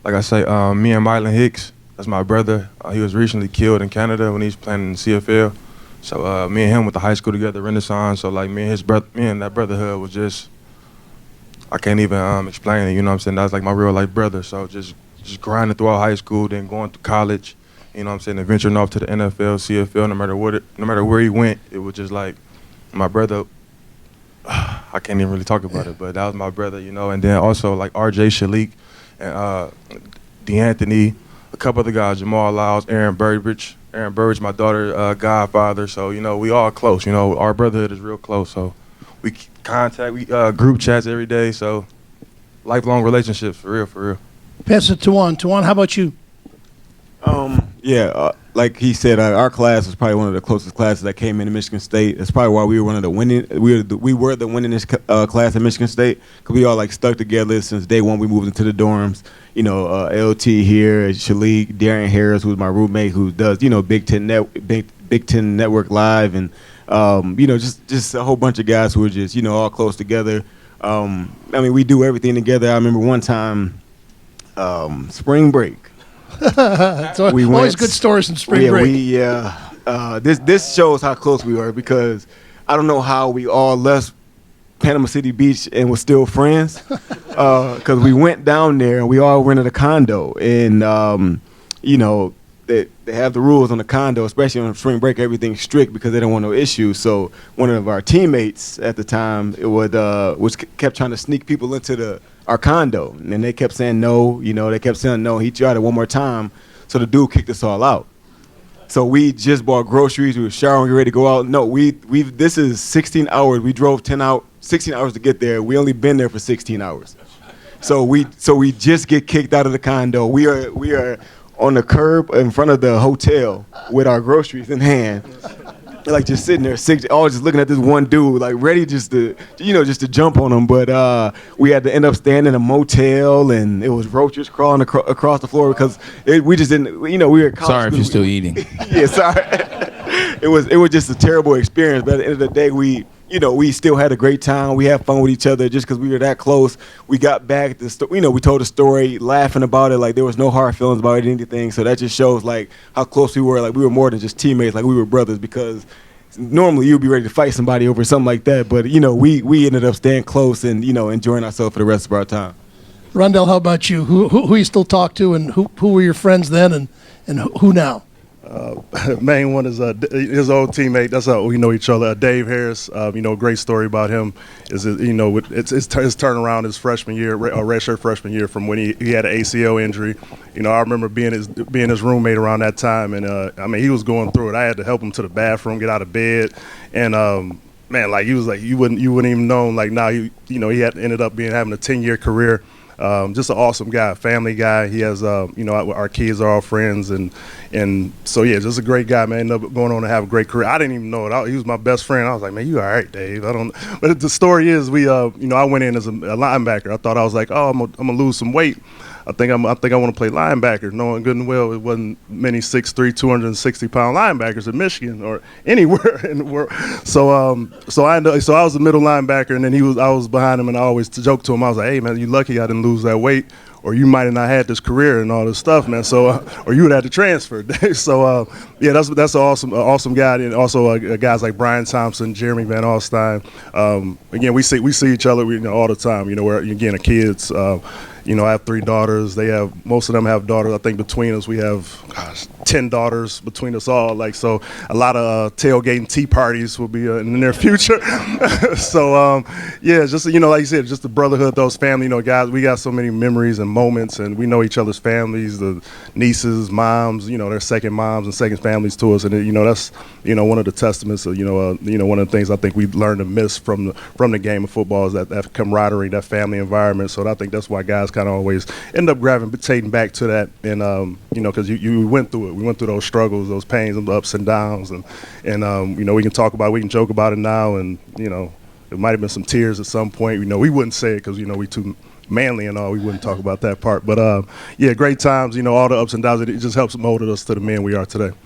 like I say, me and Mylan Hicks, that's my brother. He was recently killed in Canada when he was playing in the CFL. So me and him went to high school together, Renaissance. So like me and that brotherhood was just, I can't even explain it. You know what I'm saying? That was like my real life brother. So just grinding throughout high school, then going to college. You know what I'm saying? And venturing off to the NFL, CFL. No matter where he went, it was just like my brother. I can't even really talk about it, but that was my brother, And then also like RJ Shalik and DeAnthony, a couple other guys, Jamal Lyles, Aaron Burbridge, my daughter, godfather. So we all close. Our brotherhood is real close. So we contact, we group chats every day. So lifelong relationships, for real. Pass it to Juan. How about you? Like he said, our class was probably one of the closest classes that came into Michigan State. That's probably why we were one of the winning. We were the winningest class at Michigan State, because we all like stuck together since day one. We moved into the dorms. LT here, Shalik, Darian Harris, who's my roommate, who does Big Ten Network Live, and just a whole bunch of guys who are just all close together. We do everything together. I remember one time, spring break. It's always good stories in spring break. This shows how close we were, because I don't know how we all left Panama City Beach and were still friends, because we went down there and we all rented a condo, and they have the rules on the condo, especially on spring break. Everything's strict because they don't want no issues. So one of our teammates at the time kept trying to sneak people into our condo, and they kept saying no. They kept saying no. He tried it one more time, so the dude kicked us all out. So we just bought groceries. We were showering, ready to go out. No, this is 16 hours. We drove 16 hours to get there. We only been there for 16 hours. So we just get kicked out of the condo. We are on the curb in front of the hotel with our groceries in hand, like just sitting there, all just looking at this one dude, like ready just to jump on him. But we had to end up staying in a motel, and it was roaches crawling across the floor because we just didn't. We were. Sorry if you're still eating. Yeah, sorry. It was just a terrible experience. But at the end of the day, we still had a great time. We had fun with each other just because we were that close. We got back we told a story, laughing about it, like there was no hard feelings about it, anything. So that just shows like how close we were. Like we were more than just teammates. Like we were brothers, because normally you'd be ready to fight somebody over something like that. But we ended up staying close and enjoying ourselves for the rest of our time. Rondell, how about you? Who you still talk to, and who were your friends then, and who now? Main one is his old teammate. That's how we know each other. Dave Harris. Great story about him is it's his turnaround his freshman year, redshirt freshman year, from when he had an ACL injury. I remember being his roommate around that time, and he was going through it. I had to help him to the bathroom, get out of bed, and man, like he was like you wouldn't even know. Like now he had ended up having a 10-year career. Just an awesome guy, family guy. He has, our kids are all friends, and so yeah, just a great guy, man. Ended up going on to have a great career. I didn't even know it. He was my best friend. I was like, man, you all right, Dave? I don't. But the story is, I went in as a linebacker. I thought I was like, oh, I'm gonna lose some weight. I think I want to play linebacker, knowing good and well it wasn't many 6'3", 260-pound linebackers in Michigan or anywhere in the world. So I was the middle linebacker, and then I was behind him, and I always joked to him. I was like, hey man, you lucky I didn't lose that weight, or you might have not had this career and all this stuff, man. So or you would have to transfer. So that's an awesome guy, and also guys like Brian Thompson, Jeremy Van Alstyne. Again, we see each other all the time. We're again kids. I have 3 daughters. Most of them have daughters. I think between us we have 10 daughters between us all. So a lot of tailgating tea parties will be in the near future. So just like you said, just the brotherhood, those family. Guys, we got so many memories and moments, and we know each other's families, the nieces, moms. Their second moms and second families to us, and that's one of the testaments of one of the things I think we learned to miss from the game of football is that camaraderie, that family environment. So I think that's why guys kind of always end up gravitating back to that, and because you went through it. We went through those struggles, those pains, and the ups and downs, and we can talk about it, we can joke about it now, and it might have been some tears at some point. We wouldn't say it because we too manly and all. We wouldn't talk about that part. But great times. All the ups and downs. It just helps mold us to the men we are today.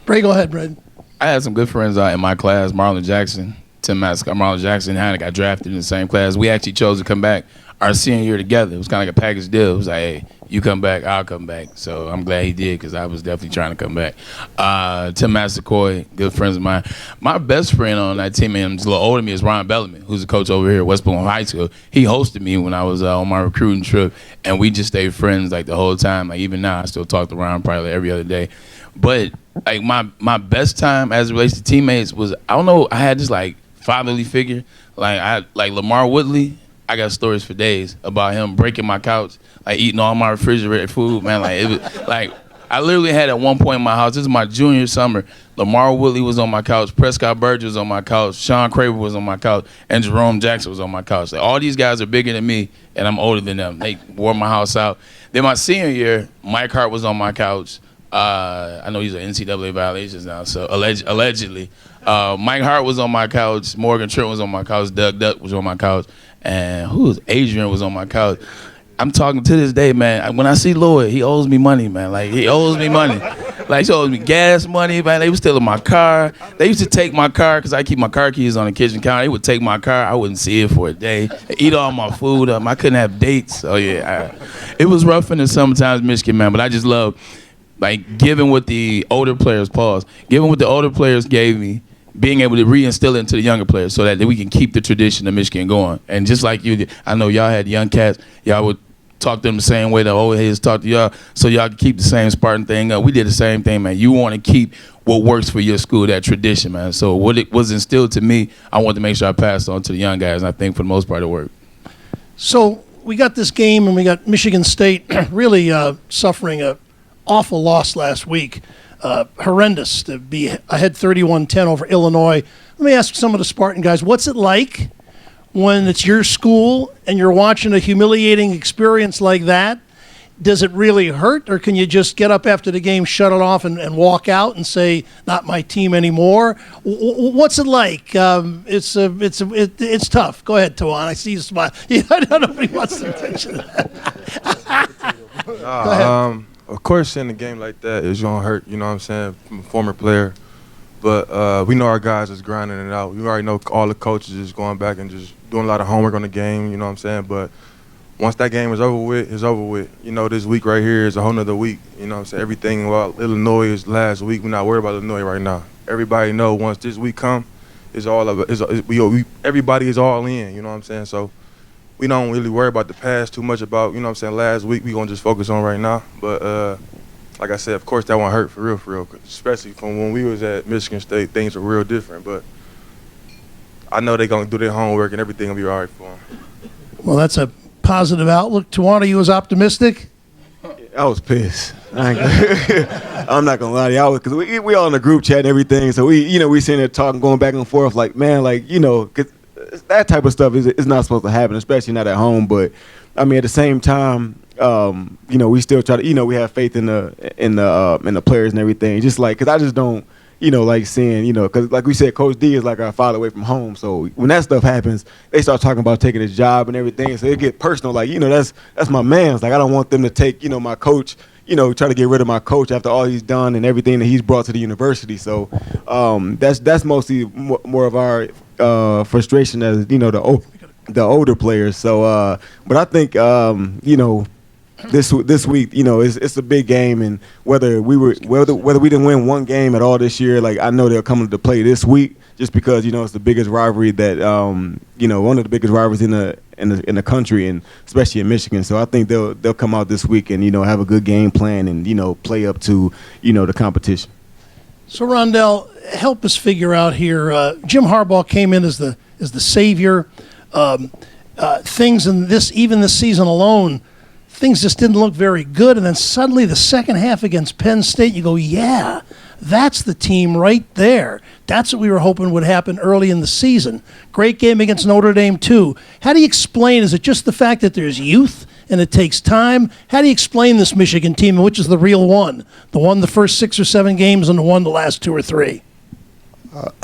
Bray, go ahead, Brad. I had some good friends in my class, Marlon Jackson, Tim Mascott, Marlon Jackson, and I got drafted in the same class. We actually chose to come back our senior year together. It was kind of like a package deal. It was like, hey, you come back, I'll come back. So I'm glad he did because I was definitely trying to come back. Tim Massacoy, good friends of mine. My best friend on that team, and he's a little older than me, is Ron Bellamy, who's a coach over here at West Palm High School. He hosted me when I was on my recruiting trip, and we just stayed friends the whole time. Even now, I still talk to Ron probably every other day. But my best time as it relates to teammates was, I don't know, I had this fatherly figure. Lamar Woodley. I got stories for days about him breaking my couch, eating all my refrigerated food, man. It was I literally had at one point in my house, this is my junior summer, Lamar Woodley was on my couch, Prescott Burge was on my couch, Sean Craver was on my couch, and Jerome Jackson was on my couch. All these guys are bigger than me, and I'm older than them. They wore my house out. Then my senior year, Mike Hart was on my couch. I know he's an NCAA violations now, so allegedly. Mike Hart was on my couch, Morgan Trent was on my couch, Doug Duck was on my couch, and Adrian was on my couch. I'm talking to this day, man. When I see Lloyd, he owes me money, man. He owes me money. He owes me gas money, man. They was stealing my car. They used to take my car because I keep my car keys on the kitchen counter. They would take my car. I wouldn't see it for a day. They eat all my food up. I couldn't have dates. Oh, yeah. It was rough in the summertime, Michigan, man, but I just love, giving what the older players, giving what the older players gave me, being able to reinstill it into the younger players so that we can keep the tradition of Michigan going. And just like you did, I know y'all had young cats. Y'all would talk to them the same way the old heads talk to y'all so y'all can keep the same Spartan thing up. We did the same thing, man. You want to keep what works for your school, that tradition, man. So what it was instilled to me, I want to make sure I passed on to the young guys, and I think for the most part it worked. So we got this game, and we got Michigan State really suffering an awful loss last week. Horrendous to be ahead 31-10 over Illinois. Let me ask some of the Spartan guys, what's it like when it's your school and you're watching a humiliating experience like that? Does it really hurt, or can you just get up after the game, shut it off, and walk out and say, not my team anymore? What's it like? It's tough. Go ahead, Tawan. I see you smile. Nobody wants to mention that. Go ahead. Of course, in a game like that, it's going to hurt, you know what I'm saying, from a former player. But we know our guys is grinding it out. We already know all the coaches is going back and just doing a lot of homework on the game, you know what I'm saying. But once that game is over with, it's over with. This week right here is a whole nother week, you know what I'm saying. Everything about Illinois is last week. We're not worried about Illinois right now. Everybody know once this week come, it's all of it. Everybody is all in, you know what I'm saying. So we don't really worry about the past too much about, you know what I'm saying, last week. We're going to just focus on right now. But like I said, of course, that won't hurt for real, especially from when we was at Michigan State. Things were real different. But I know they're going to do their homework and everything will be all right for them. Well, that's a positive outlook. Tawana, you was optimistic? I was pissed. I'm not gonna lie to you, because we all in the group chat and everything. So we sitting there talking, going back and forth, cause that type of stuff is not supposed to happen, especially not at home. But I mean, at the same time, we still try to, we have faith in the players and everything. Just because I just don't, like seeing, because like we said, Coach D is like our father away from home. So when that stuff happens, they start talking about taking his job and everything. So it get personal. That's my man's. I don't want them to take, my coach, try to get rid of my coach after all he's done and everything that he's brought to the university. So that's mostly more of our frustration as, the older players. So, but I think, this week, it's a big game, and whether we didn't win one game at all this year, I know they're coming to play this week. just because it's the biggest rivalry that one of the biggest rivalries in the country, and especially in Michigan. So I think they'll come out this week and have a good game plan and play up to the competition. So Rondell, help us figure out here. Jim Harbaugh came in as the savior. Things in this season alone, things just didn't look very good. And then suddenly the second half against Penn State, you go, yeah, that's the team right there. That's what we were hoping would happen early in the season. Great game against Notre Dame, too. How do you explain, is it just the fact that there's youth and it takes time? How do you explain this Michigan team, and which is the real one? The one the first 6 or 7 games and the one the last 2 or 3?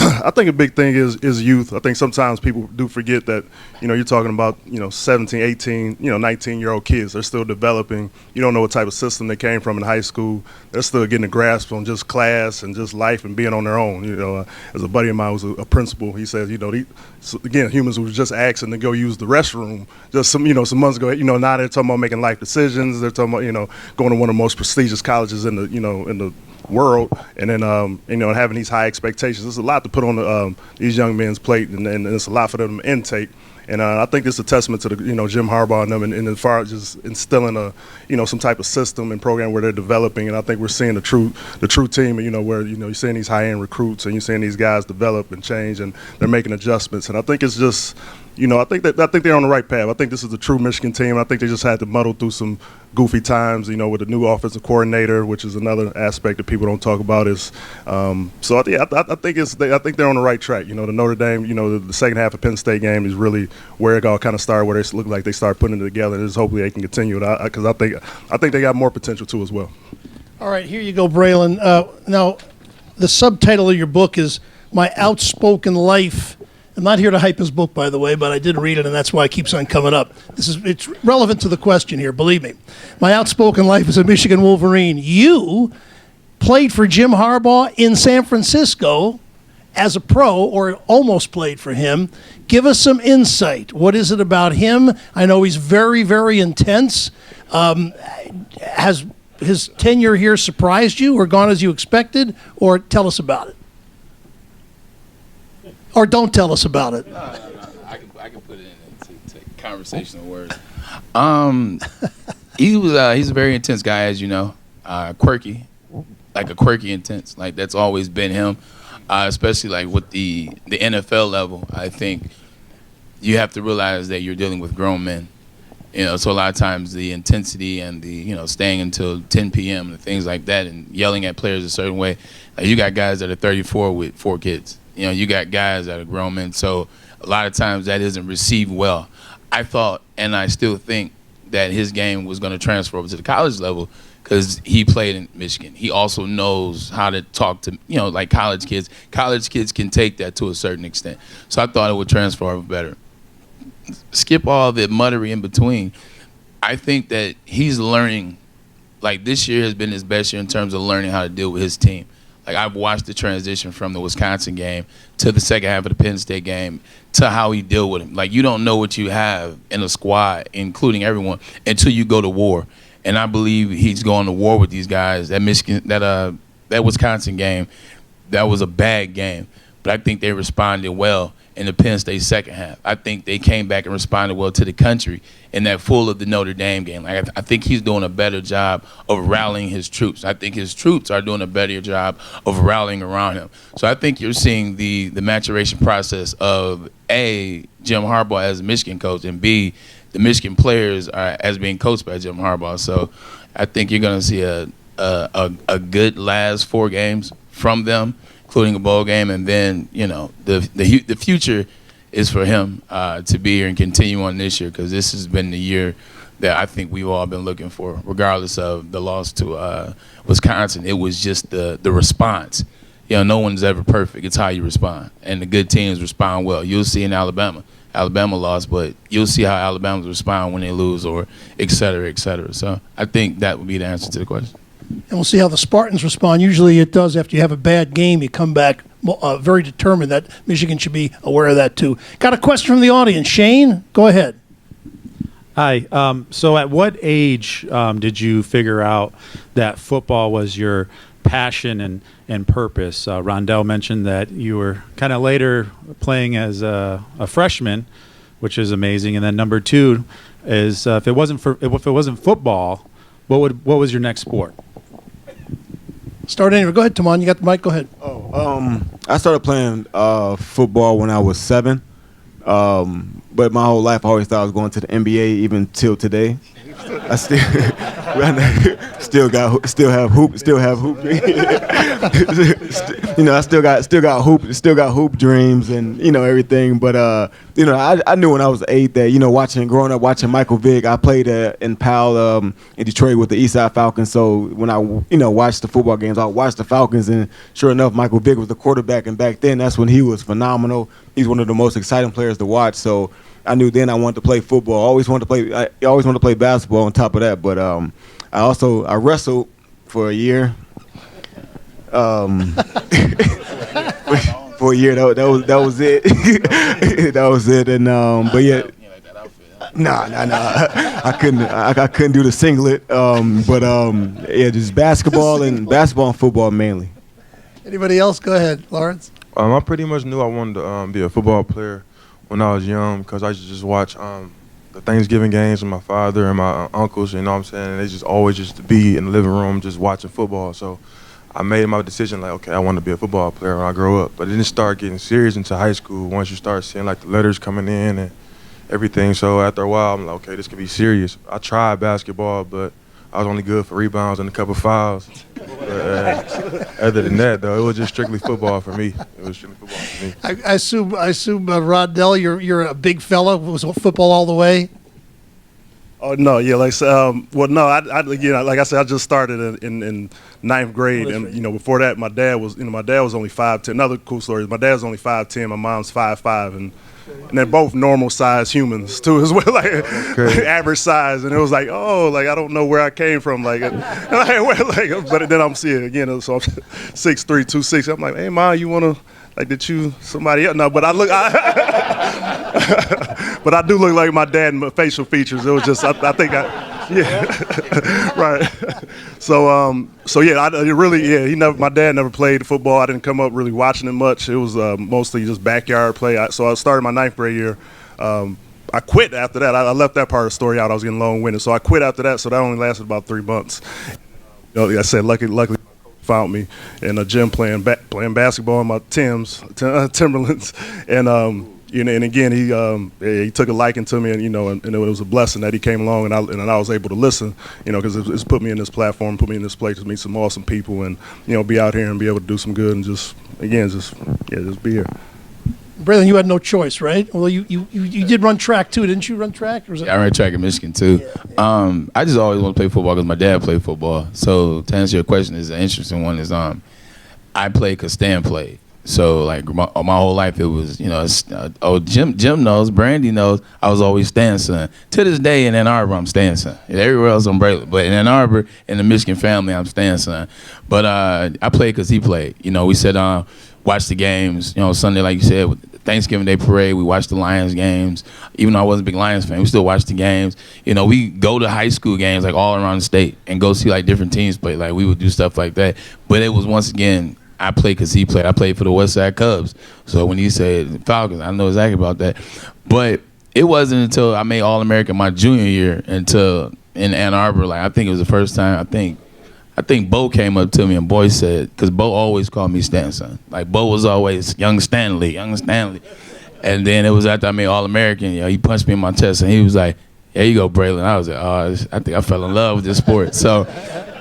I think a big thing is youth. I think sometimes people do forget that, you're talking about, 17, 18, 19-year-old kids. They're still developing. You don't know what type of system they came from in high school. They're still getting a grasp on just class and just life and being on their own. As a buddy of mine was a principal, he says, again, humans who were just asking to go use the restroom just some months ago. Now they're talking about making life decisions. They're talking about, going to one of the most prestigious colleges in the world, and then having these high expectations. There's a lot to put on these young men's plate, and it's a lot for them to intake. And I think this is a testament to the Jim Harbaugh and them, and as far as just instilling some type of system and program where they're developing. And I think we're seeing the true team. Where you're seeing these high end recruits and you're seeing these guys develop and change, and they're making adjustments. And I think it's just. I think they're on the right path. I think this is a true Michigan team. I think they just had to muddle through some goofy times, with a new offensive coordinator, which is another aspect that people don't talk about. Is so I think they're on the right track. The Notre Dame, the second half of Penn State game is really where it all kind of started, where they look like they start putting it together. And just hopefully they can continue it, because I think they got more potential too as well. All right, here you go, Braylon. Now, the subtitle of your book is "My Outspoken Life." I'm not here to hype his book, by the way, but I did read it, and that's why it keeps on coming up. It's relevant to the question here, believe me. My outspoken life as a Michigan Wolverine. You played for Jim Harbaugh in San Francisco as a pro, or almost played for him. Give us some insight. What is it about him? I know he's very, very intense. Has his tenure here surprised you or gone as you expected? Or tell us about it. Or don't tell us about it. No. I can put it into conversational words. He's a very intense guy, as you know. Quirky, like a quirky intense. Like that's always been him. Especially like with the NFL level. I think you have to realize that you're dealing with grown men. So a lot of times the intensity and the staying until 10 p.m. and things like that, and yelling at players a certain way. Like you got guys that are 34 with 4 kids. You got guys that are grown men, so a lot of times that isn't received well. I thought, and I still think, that his game was going to transfer over to the college level because he played in Michigan. He also knows how to talk to, like college kids. College kids can take that to a certain extent. So I thought it would transfer over better. Skip all the muttery in between. I think that he's learning, like this year has been his best year in terms of learning how to deal with his team. Like I've watched the transition from the Wisconsin game to the second half of the Penn State game to how he deal with him. Like you don't know what you have in a squad, including everyone, until you go to war. And I believe he's going to war with these guys. That Wisconsin game, that was a bad game, but I think they responded well in the Penn State second half. I think they came back and responded well to the country in that full of the Notre Dame game. Like I think he's doing a better job of rallying his troops. I think his troops are doing a better job of rallying around him. So I think you're seeing the maturation process of A, Jim Harbaugh as a Michigan coach, and B, the Michigan players are as being coached by Jim Harbaugh. So I think you're going to see a good last 4 games from them, including a bowl game, and then the future is for him to be here and continue on this year, because this has been the year that I think we've all been looking for, regardless of the loss to Wisconsin. It was just the response. No one's ever perfect. It's how you respond, and the good teams respond well. You'll see in Alabama lost, but you'll see how Alabama's respond when they lose, or et cetera, et cetera. So I think that would be the answer to the question. And we'll see how the Spartans respond. Usually it does. After you have a bad game, you come back very determined. That Michigan should be aware of that too. Got a question from the audience. Shane, go ahead. Hi. So at what age did you figure out that football was your passion and purpose. Rondell mentioned that you were kind of later playing as a freshman, which is amazing. And then number two is if it wasn't football, what was your next sport? Start anywhere. Go ahead, Tamon. You got the mic. Go ahead. I started playing football when I was 7. But my whole life I always thought I was going to the NBA, even till today. I still have hoop I still got hoop dreams and everything. But I knew when I was 8 that growing up watching Michael Vick. I played in Powell in Detroit with the Eastside Falcons. So when I watched the football games, I watched the Falcons, and sure enough, Michael Vick was the quarterback. And back then, that's when he was phenomenal. He's one of the most exciting players to watch. So I knew then I wanted to play football. I always wanted to play basketball on top of that. But I wrestled for a year. For a year, that was it. That was it. And but yeah, I couldn't do the singlet. Yeah, just basketball and football mainly. Anybody else? Go ahead, Lawrence. I pretty much knew I wanted to be a football player when I was young, because I used to just watch the Thanksgiving games with my father and my uncles, you know what I'm saying? And they just always just to be in the living room just watching football. So I made my decision like, okay, I want to be a football player when I grow up. But it didn't start getting serious until high school, once you start seeing like the letters coming in and everything. So after a while, I'm like, okay, this could be serious. I tried basketball, but I was only good for rebounds and a couple fouls. But, other than that, though, it was just strictly football for me. It was strictly football for me. I assume Rondell, you're a big fella. Was football all the way? Oh no, yeah, like no, I like I said, I just started in 9th grade, and before that, my dad was only 5'10". Another cool story is my dad's only 5'10", my mom's 5'5", and they're both normal size humans too, as well, like average size. And it was like, I don't know where I came from, but then I'm seeing again, so I'm 6'3", 260. I'm like, hey, Mom, you wanna did you somebody else? No, but but I do look like my dad in my facial features. It was just I think right. So yeah, my dad never played football. I didn't come up really watching it much. It was mostly just backyard play. So I started my 9th grade year. I quit after that. I left that part of the story out. I was getting long-winded, so I quit after that. So that only lasted about 3 months. Like I said, luckily found me in a gym playing basketball in my Timberlands, and again he took a liking to me, and and it was a blessing that he came along, and I was able to listen, because it's put me in this platform, put me in this place to meet some awesome people, and be out here and be able to do some good, and just be here. Braylon, you had no choice, right? Well, you did run track too, didn't you? Run track? Or I ran track in Michigan too. Yeah. I just always want to play football because my dad played football. So to answer your question, is an interesting one. Is I played because Stan played. So like my whole life it was Jim knows, Brandy knows. I was always Stan's son. To this day in Ann Arbor I'm Stan's son. Everywhere else I'm Braylon, but in Ann Arbor in the Michigan family I'm Stan's son. But I played because he played. We said watch the games. Sunday like you said. Thanksgiving Day parade, we watched the Lions games. Even though I wasn't a big Lions fan, we still watched the games. We go to high school games like all around the state and go see like different teams play. Like we would do stuff like that. But it was once again, I played because he played. I played for the West Side Cubs. So when he said Falcons, I know exactly about that. But it wasn't until I made All-American my junior year until in Ann Arbor, like I think it was the first time, I think Bo came up to me and Boy said, because Bo always called me Stanson. Like Bo was always young Stanley. And then it was after I made All-American, he punched me in my chest and he was like, there you go, Braylon. I was like, I think I fell in love with this sport. So,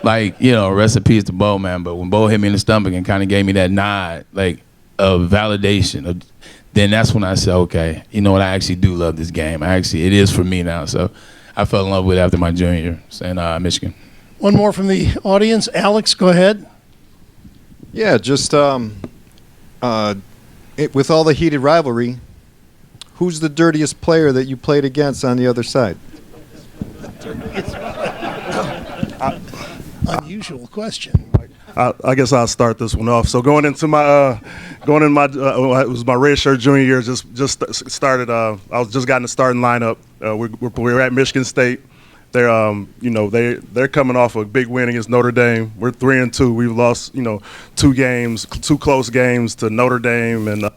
rest in peace to Bo, man. But when Bo hit me in the stomach and kind of gave me that nod, like, of validation, then that's when I said, okay, you know what, I actually do love this game. It is for me now. So I fell in love with it after my junior year in Michigan. One more from the audience. Alex, go ahead. Yeah, just with all the heated rivalry, who's the dirtiest player that you played against on the other side? Unusual question. I guess I'll start this one off. So going into my it was my redshirt junior year. Just started. I was just gotten the starting lineup. We were at Michigan State. they're coming off a big win against Notre Dame. We're 3-2. We've lost, 2 close games to Notre Dame, and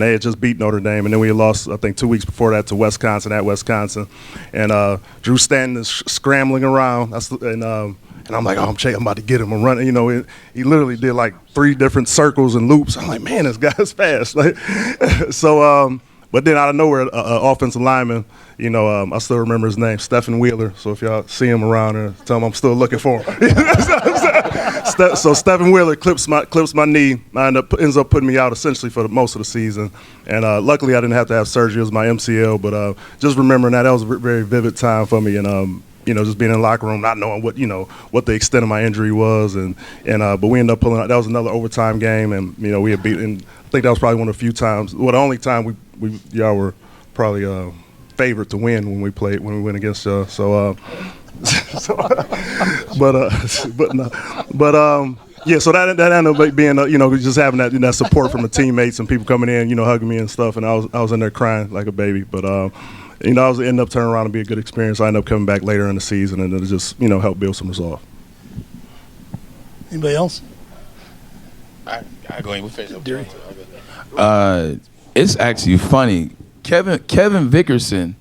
they had just beat Notre Dame. And then we lost, I think, 2 weeks before that to Wisconsin at Wisconsin. And Drew Stanton is scrambling around. And I'm like, I'm about to get him. I'm running. He literally did like 3 different circles and loops. I'm like, man, this guy's fast. But then out of nowhere, offensive lineman, I still remember his name, Stephen Wheeler. So if y'all see him around, tell him I'm still looking for him. So Stephen Wheeler clips my knee. Ends up putting me out essentially for most of the season. And luckily I didn't have to have surgery. It was my MCL. But just remembering that was a very vivid time for me. And just being in the locker room, not knowing what the extent of my injury was, but we ended up pulling out. That was another overtime game, and we had beaten. I think that was probably one of the few times, the only time y'all were probably favored to win when we went against y'all. Yeah, so that ended up being just having that support from the teammates and people coming in, hugging me and stuff, and I was in there crying like a baby, but. I was ended up turning around and be a good experience. I ended up coming back later in the season, and it just helped build some resolve. Anybody else? I go ahead and finish up. It's actually funny. Kevin Vickerson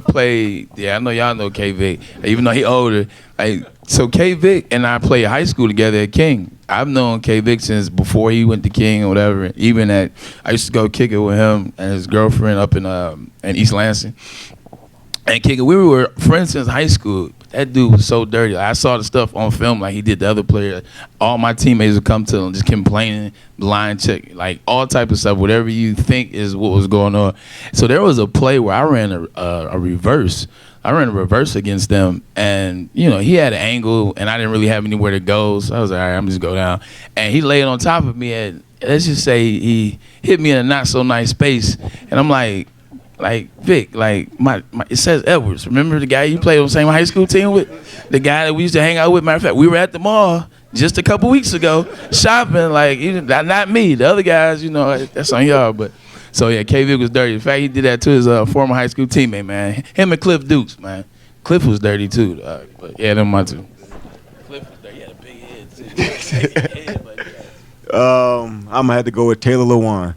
played. Yeah, I know y'all know K Vic, even though he older. So K Vic and I played high school together at King. I've known K Vic since before he went to King or whatever. Even I used to go kick it with him and his girlfriend up in East Lansing. And kick it. We were friends since high school. That dude was so dirty. I saw the stuff on film like he did the other players. All my teammates would come to him just complaining, line check, like all type of stuff, whatever you think is what was going on. So there was a play where I ran a reverse. I ran a reverse against them, and he had an angle, and I didn't really have anywhere to go, so I was like, all right, I'm just go down. And he laid on top of me, and let's just say he hit me in a not so nice space, and I'm like Vic, my it says Edwards. Remember the guy you played on the same high school team with? The guy that we used to hang out with. Matter of fact, we were at the mall just a couple weeks ago shopping. Not me, the other guys. That's on y'all, but. So yeah, K Vic was dirty. In fact, he did that to his former high school teammate, man. Him and Cliff Dukes, man. Cliff was dirty too, but yeah, them my two. Cliff was dirty. He had a big head too. I'm gonna have to go with Taylor Lewan.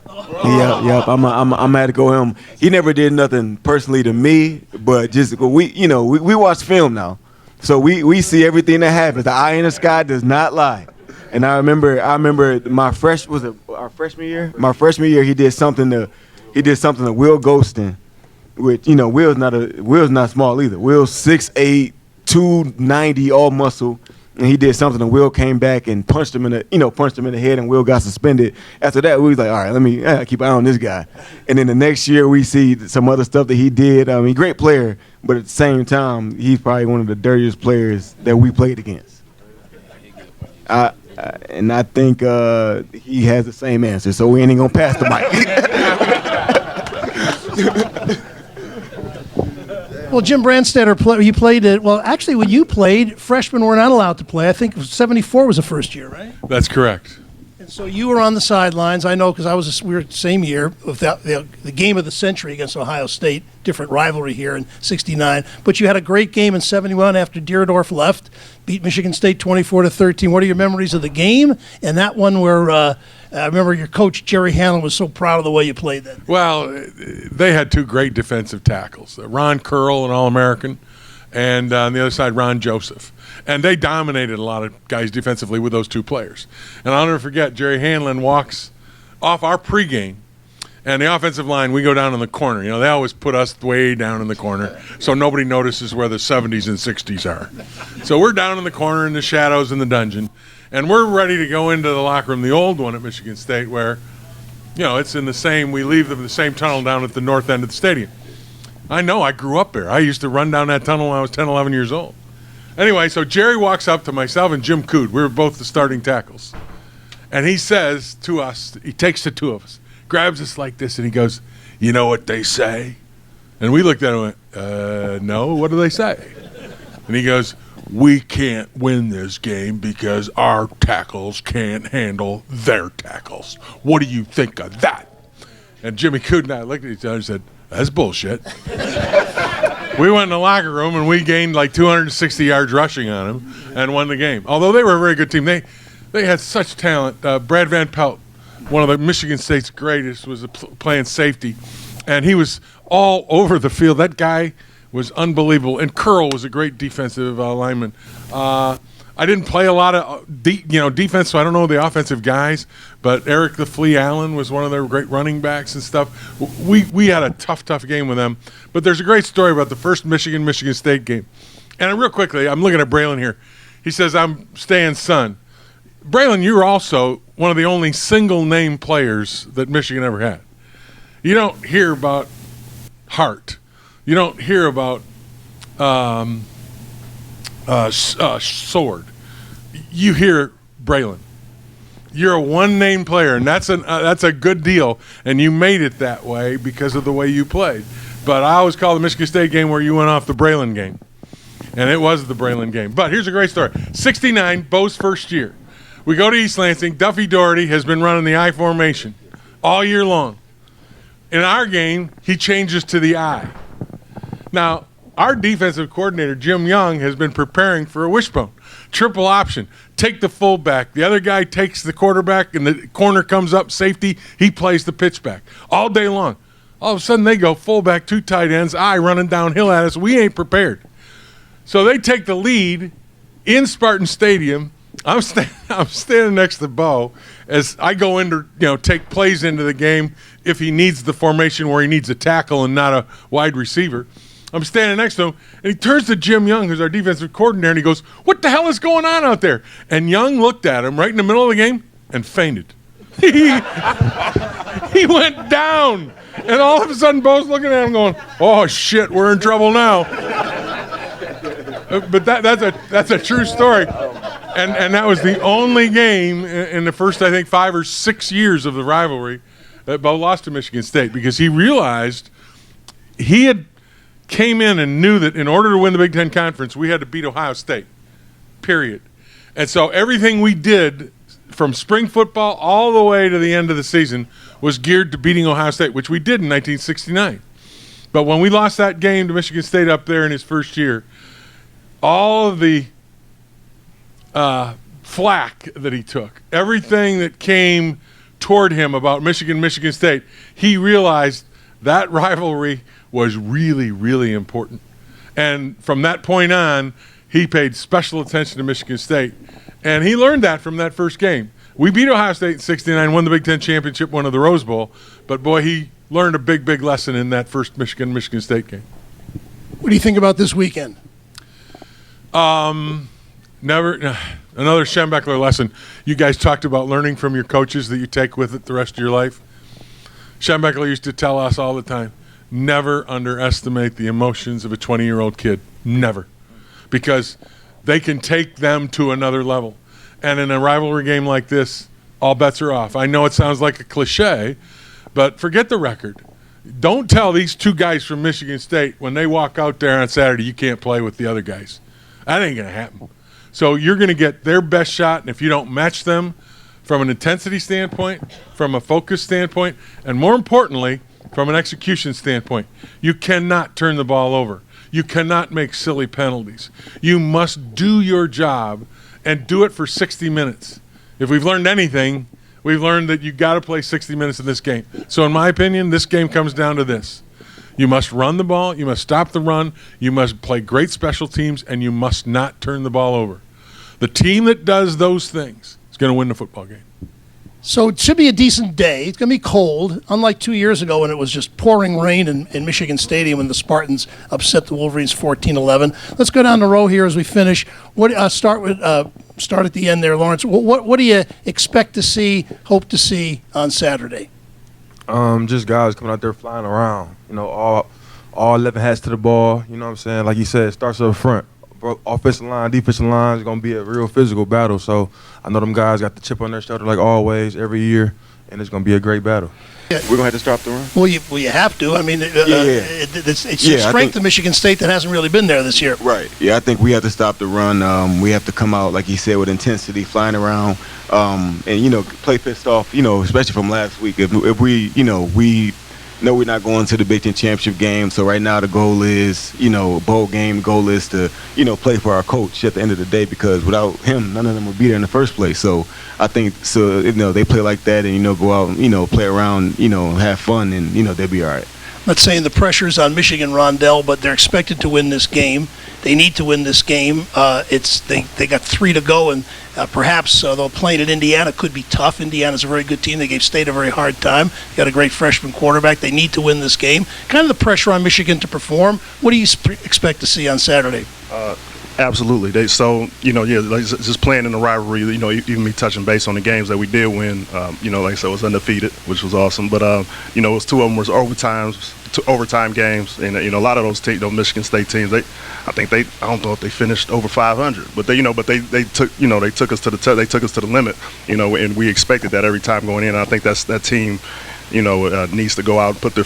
Yep. I'm gonna have to go with him. He never did nothing personally to me, but just we watch film now, so we see everything that happens. The eye in the sky does not lie. And I remember our freshman year? My freshman year, he did something to Will Ghostin, which Will's not small either. Will's 6'8", 290, all muscle, and he did something. And Will came back and punched him in the head, and Will got suspended. After that, we was like, all right, let me keep an eye on this guy. And then the next year, we see some other stuff that he did. I mean, great player, but at the same time, he's probably one of the dirtiest players that we played against. And I think he has the same answer, so we ain't gonna pass the mic. Well, Jim Brandstatter, you played it. Well, actually, when you played, freshmen were not allowed to play. I think 74 was the first year, right? That's correct. And so you were on the sidelines. I know because we were the same year of the game of the century against Ohio State. Different rivalry here in '69. But you had a great game in '71 after Deerdorf left. Beat Michigan State 24-13. What are your memories of the game and that one where I remember your coach Jerry Hanlon was so proud of the way you played that? Well, they had 2 great defensive tackles, Ron Curl, an All-American, and on the other side, Ron Joseph. And they dominated a lot of guys defensively with those 2 players. And I'll never forget, Jerry Hanlon walks off our pregame, and the offensive line, we go down in the corner. They always put us way down in the corner so nobody notices where the 70s and 60s are. So we're down in the corner in the shadows in the dungeon, and we're ready to go into the locker room, the old one at Michigan State, where, it's in the same, we leave the same tunnel down at the north end of the stadium. I know, I grew up there. I used to run down that tunnel when I was 10, 11 years old. Anyway, so Jerry walks up to myself and Jim Cood. We were both the starting tackles. And he says to us, he takes the 2 of us, grabs us like this, and he goes, "You know what they say?" And we looked at him and went, no, what do they say? And he goes, "We can't win this game because our tackles can't handle their tackles. What do you think of that?" And Jimmy Cood and I looked at each other and said, "That's bullshit." We went in the locker room and we gained like 260 yards rushing on them and won the game. Although they were a very good team. They had such talent. Brad Van Pelt, one of the Michigan State's greatest, was playing safety. And he was all over the field. That guy was unbelievable. And Curl was a great defensive lineman. I didn't play a lot of defense, so I don't know the offensive guys. But Eric the Flea Allen was one of their great running backs and stuff. We had a tough game with them. But there's a great story about the first Michigan State game. And real quickly, I'm looking at Braylon here. He says, I'm staying son. Braylon, you're also one of the only single-name players that Michigan ever had. You don't hear about Hart. You don't hear about Sword. You hear Braylon. You're a one-name player, and that's a good deal, and you made it that way because of the way you played. But I always call the Michigan State game where you went off the Braylon game, and it was the Braylon game. But here's a great story. 69, Bo's first year. We go to East Lansing. Duffy Doherty has been running the I formation all year long. In our game, he changes to the I. Now, our defensive coordinator, Jim Young, has been preparing for a wishbone. Triple option. Take the fullback. The other guy takes the quarterback, and the corner comes up, safety. He plays the pitchback all day long. All of a sudden, they go fullback, 2 tight ends, I running downhill at us. We ain't prepared. So they take the lead in Spartan Stadium. I'm standing next to Bo as I go in to take plays into the game if he needs the formation where he needs a tackle and not a wide receiver. I'm standing next to him, and he turns to Jim Young, who's our defensive coordinator, and he goes, "What the hell is going on out there?" And Young looked at him right in the middle of the game and fainted. He went down, and all of a sudden Bo's looking at him going, "Oh shit, we're in trouble now." But that's a true story. And that was the only game in the first, I think, 5 or 6 years of the rivalry that Bo lost to Michigan State, because he realized he had came in and knew that in order to win the Big Ten Conference, we had to beat Ohio State, period. And so everything we did from spring football all the way to the end of the season was geared to beating Ohio State, which we did in 1969. But when we lost that game to Michigan State up there in his first year, all of the flack that he took, everything that came toward him about Michigan State, he realized that rivalry was really, really important. And from that point on, he paid special attention to Michigan State. And he learned that from that first game. We beat Ohio State in 69, won the Big Ten championship, won the Rose Bowl. But, boy, he learned a big, big lesson in that first Michigan State game. What do you think about this weekend? Another Schembechler lesson. You guys talked about learning from your coaches that you take with it the rest of your life. Schembechler used to tell us all the time, never underestimate the emotions of a 20-year-old kid. Never. Because they can take them to another level. And in a rivalry game like this, all bets are off. I know it sounds like a cliche, but forget the record. Don't tell these 2 guys from Michigan State when they walk out there on Saturday you can't play with the other guys. That ain't going to happen. So you're going to get their best shot, and if you don't match them from an intensity standpoint, from a focus standpoint, and more importantly, from an execution standpoint, you cannot turn the ball over. You cannot make silly penalties. You must do your job and do it for 60 minutes. If we've learned anything, we've learned that you've got to play 60 minutes in this game. So in my opinion, this game comes down to this. You must run the ball, you must stop the run, you must play great special teams, and you must not turn the ball over. The team that does those things is going to win the football game. So it should be a decent day. It's going to be cold, unlike 2 years ago when it was just pouring rain in Michigan Stadium when the Spartans upset the Wolverines 14-11. Let's go down the row here as we finish. Start at the end there, Lawrence. What do you expect to see, hope to see on Saturday? Just guys coming out there flying around. All 11 hats to the ball. You know what I'm saying? Like you said, it starts up front. Offensive line, defensive line is going to be a real physical battle. So I know them guys got the chip on their shoulder like always, every year, and it's going to be a great battle. Yeah. We're going to have to stop the run? Well, you have to. I mean, it's a strength of Michigan State that hasn't really been there this year. Right. Yeah, I think we have to stop the run. We have to come out, like you said, with intensity, flying around, and, play pissed off, especially from last week. If we No, we're not going to the Big Ten championship game. So right now the goal is, bowl game. The goal is to, play for our coach at the end of the day, because without him, none of them would be there in the first place. So I think, they play like that and, go out and, play around, have fun, and, they'll be all right. Not saying the pressure's on Michigan, Rondell, but they're expected to win this game. They need to win this game. They got 3 to go, and perhaps though playing at Indiana could be tough. Indiana's a very good team. They gave State a very hard time. They got a great freshman quarterback. They need to win this game. Kind of the pressure on Michigan to perform. What do you expect to see on Saturday? Absolutely. Just playing in the rivalry, even me touching base on the games that we did win, like I said, it was undefeated, which was awesome. But, it was 2 of them was overtime games. And, a lot of those Michigan State teams, I don't know if they finished over 500, but they took us to the limit, and we expected that every time going in. And I think that team, needs to go out and put their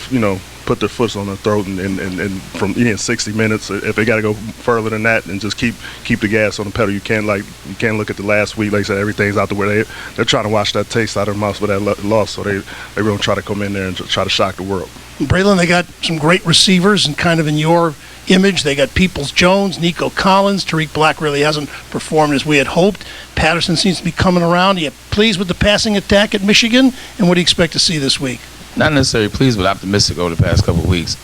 foot on their throat and from 60 minutes, if they got to go further than that, and just keep the gas on the pedal. You can't look at the last week. Like I said, everything's out there where they're trying to wash that taste out of their mouth for that loss. So they're going to try to come in there and try to shock the world. Braylon, they got some great receivers, and kind of in your image, they got Peoples-Jones, Nico Collins. Tariq Black really hasn't performed as we had hoped. Patterson seems to be coming around. Are you pleased with the passing attack at Michigan, and what do you expect to see this week? Not necessarily pleased, but optimistic over the past couple of weeks.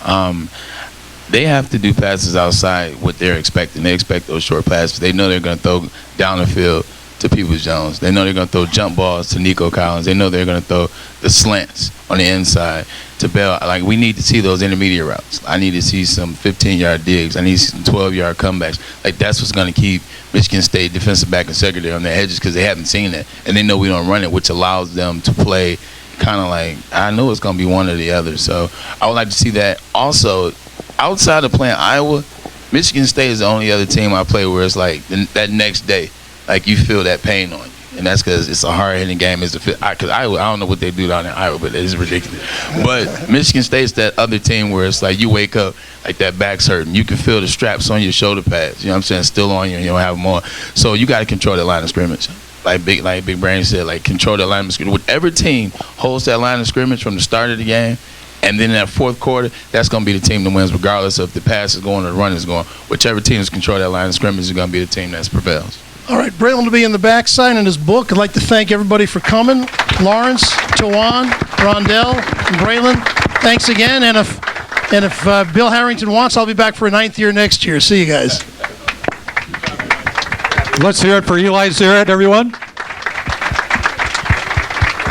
They have to do passes outside what they're expecting. They expect those short passes. They know they're going to throw down the field to Peoples-Jones. They know they're going to throw jump balls to Nico Collins. They know they're going to throw the slants on the inside to Bell. Like, we need to see those intermediate routes. I need to see some 15-yard digs. I need to see some 12-yard comebacks. Like, that's what's going to keep Michigan State defensive back and secondary on their edges, because they haven't seen it. And they know we don't run it, which allows them to play kind of like, I know it's going to be one or the other. So I would like to see that. Also, outside of playing Iowa, Michigan State is the only other team I play where it's like that next day, like you feel that pain on you. And that's because it's a hard-hitting game. Because Iowa, I don't know what they do down in Iowa, but it is ridiculous. But Michigan State's that other team where it's like you wake up, like that back's hurting. You can feel the straps on your shoulder pads, you know what I'm saying, still on you, and you don't have them on. So you got to control that line of scrimmage. Like Big Brain said, like control that line of scrimmage. Whatever team holds that line of scrimmage from the start of the game, and then in that fourth quarter, that's going to be the team that wins, regardless of if the pass is going or the run is going. Whichever team is control that line of scrimmage is going to be the team that prevails. All right, Braylon will be in the back signing his book. I'd like to thank everybody for coming. Lawrence, Tawan, Rondell, and Braylon, thanks again. And if Bill Harrington wants, I'll be back for a 9th year next year. See you guys. Let's hear it for Eli Zaret, everyone.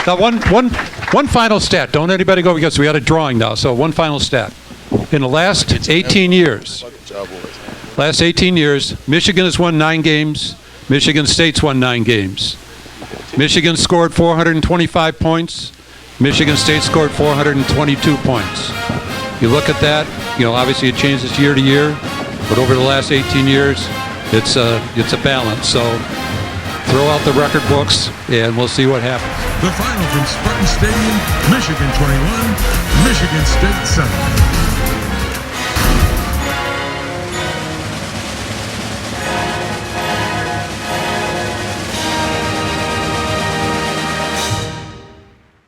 Now, one final stat. Don't anybody go, because we had a drawing now. So one final stat. In the last 18 years, Michigan has won 9 games. Michigan State's won 9 games. Michigan scored 425 points. Michigan State scored 422 points. You look at that, obviously it changes year to year, but over the last 18 years, it's a balance. So throw out the record books, and we'll see what happens. The final from Spartan Stadium, Michigan 21, Michigan State 7.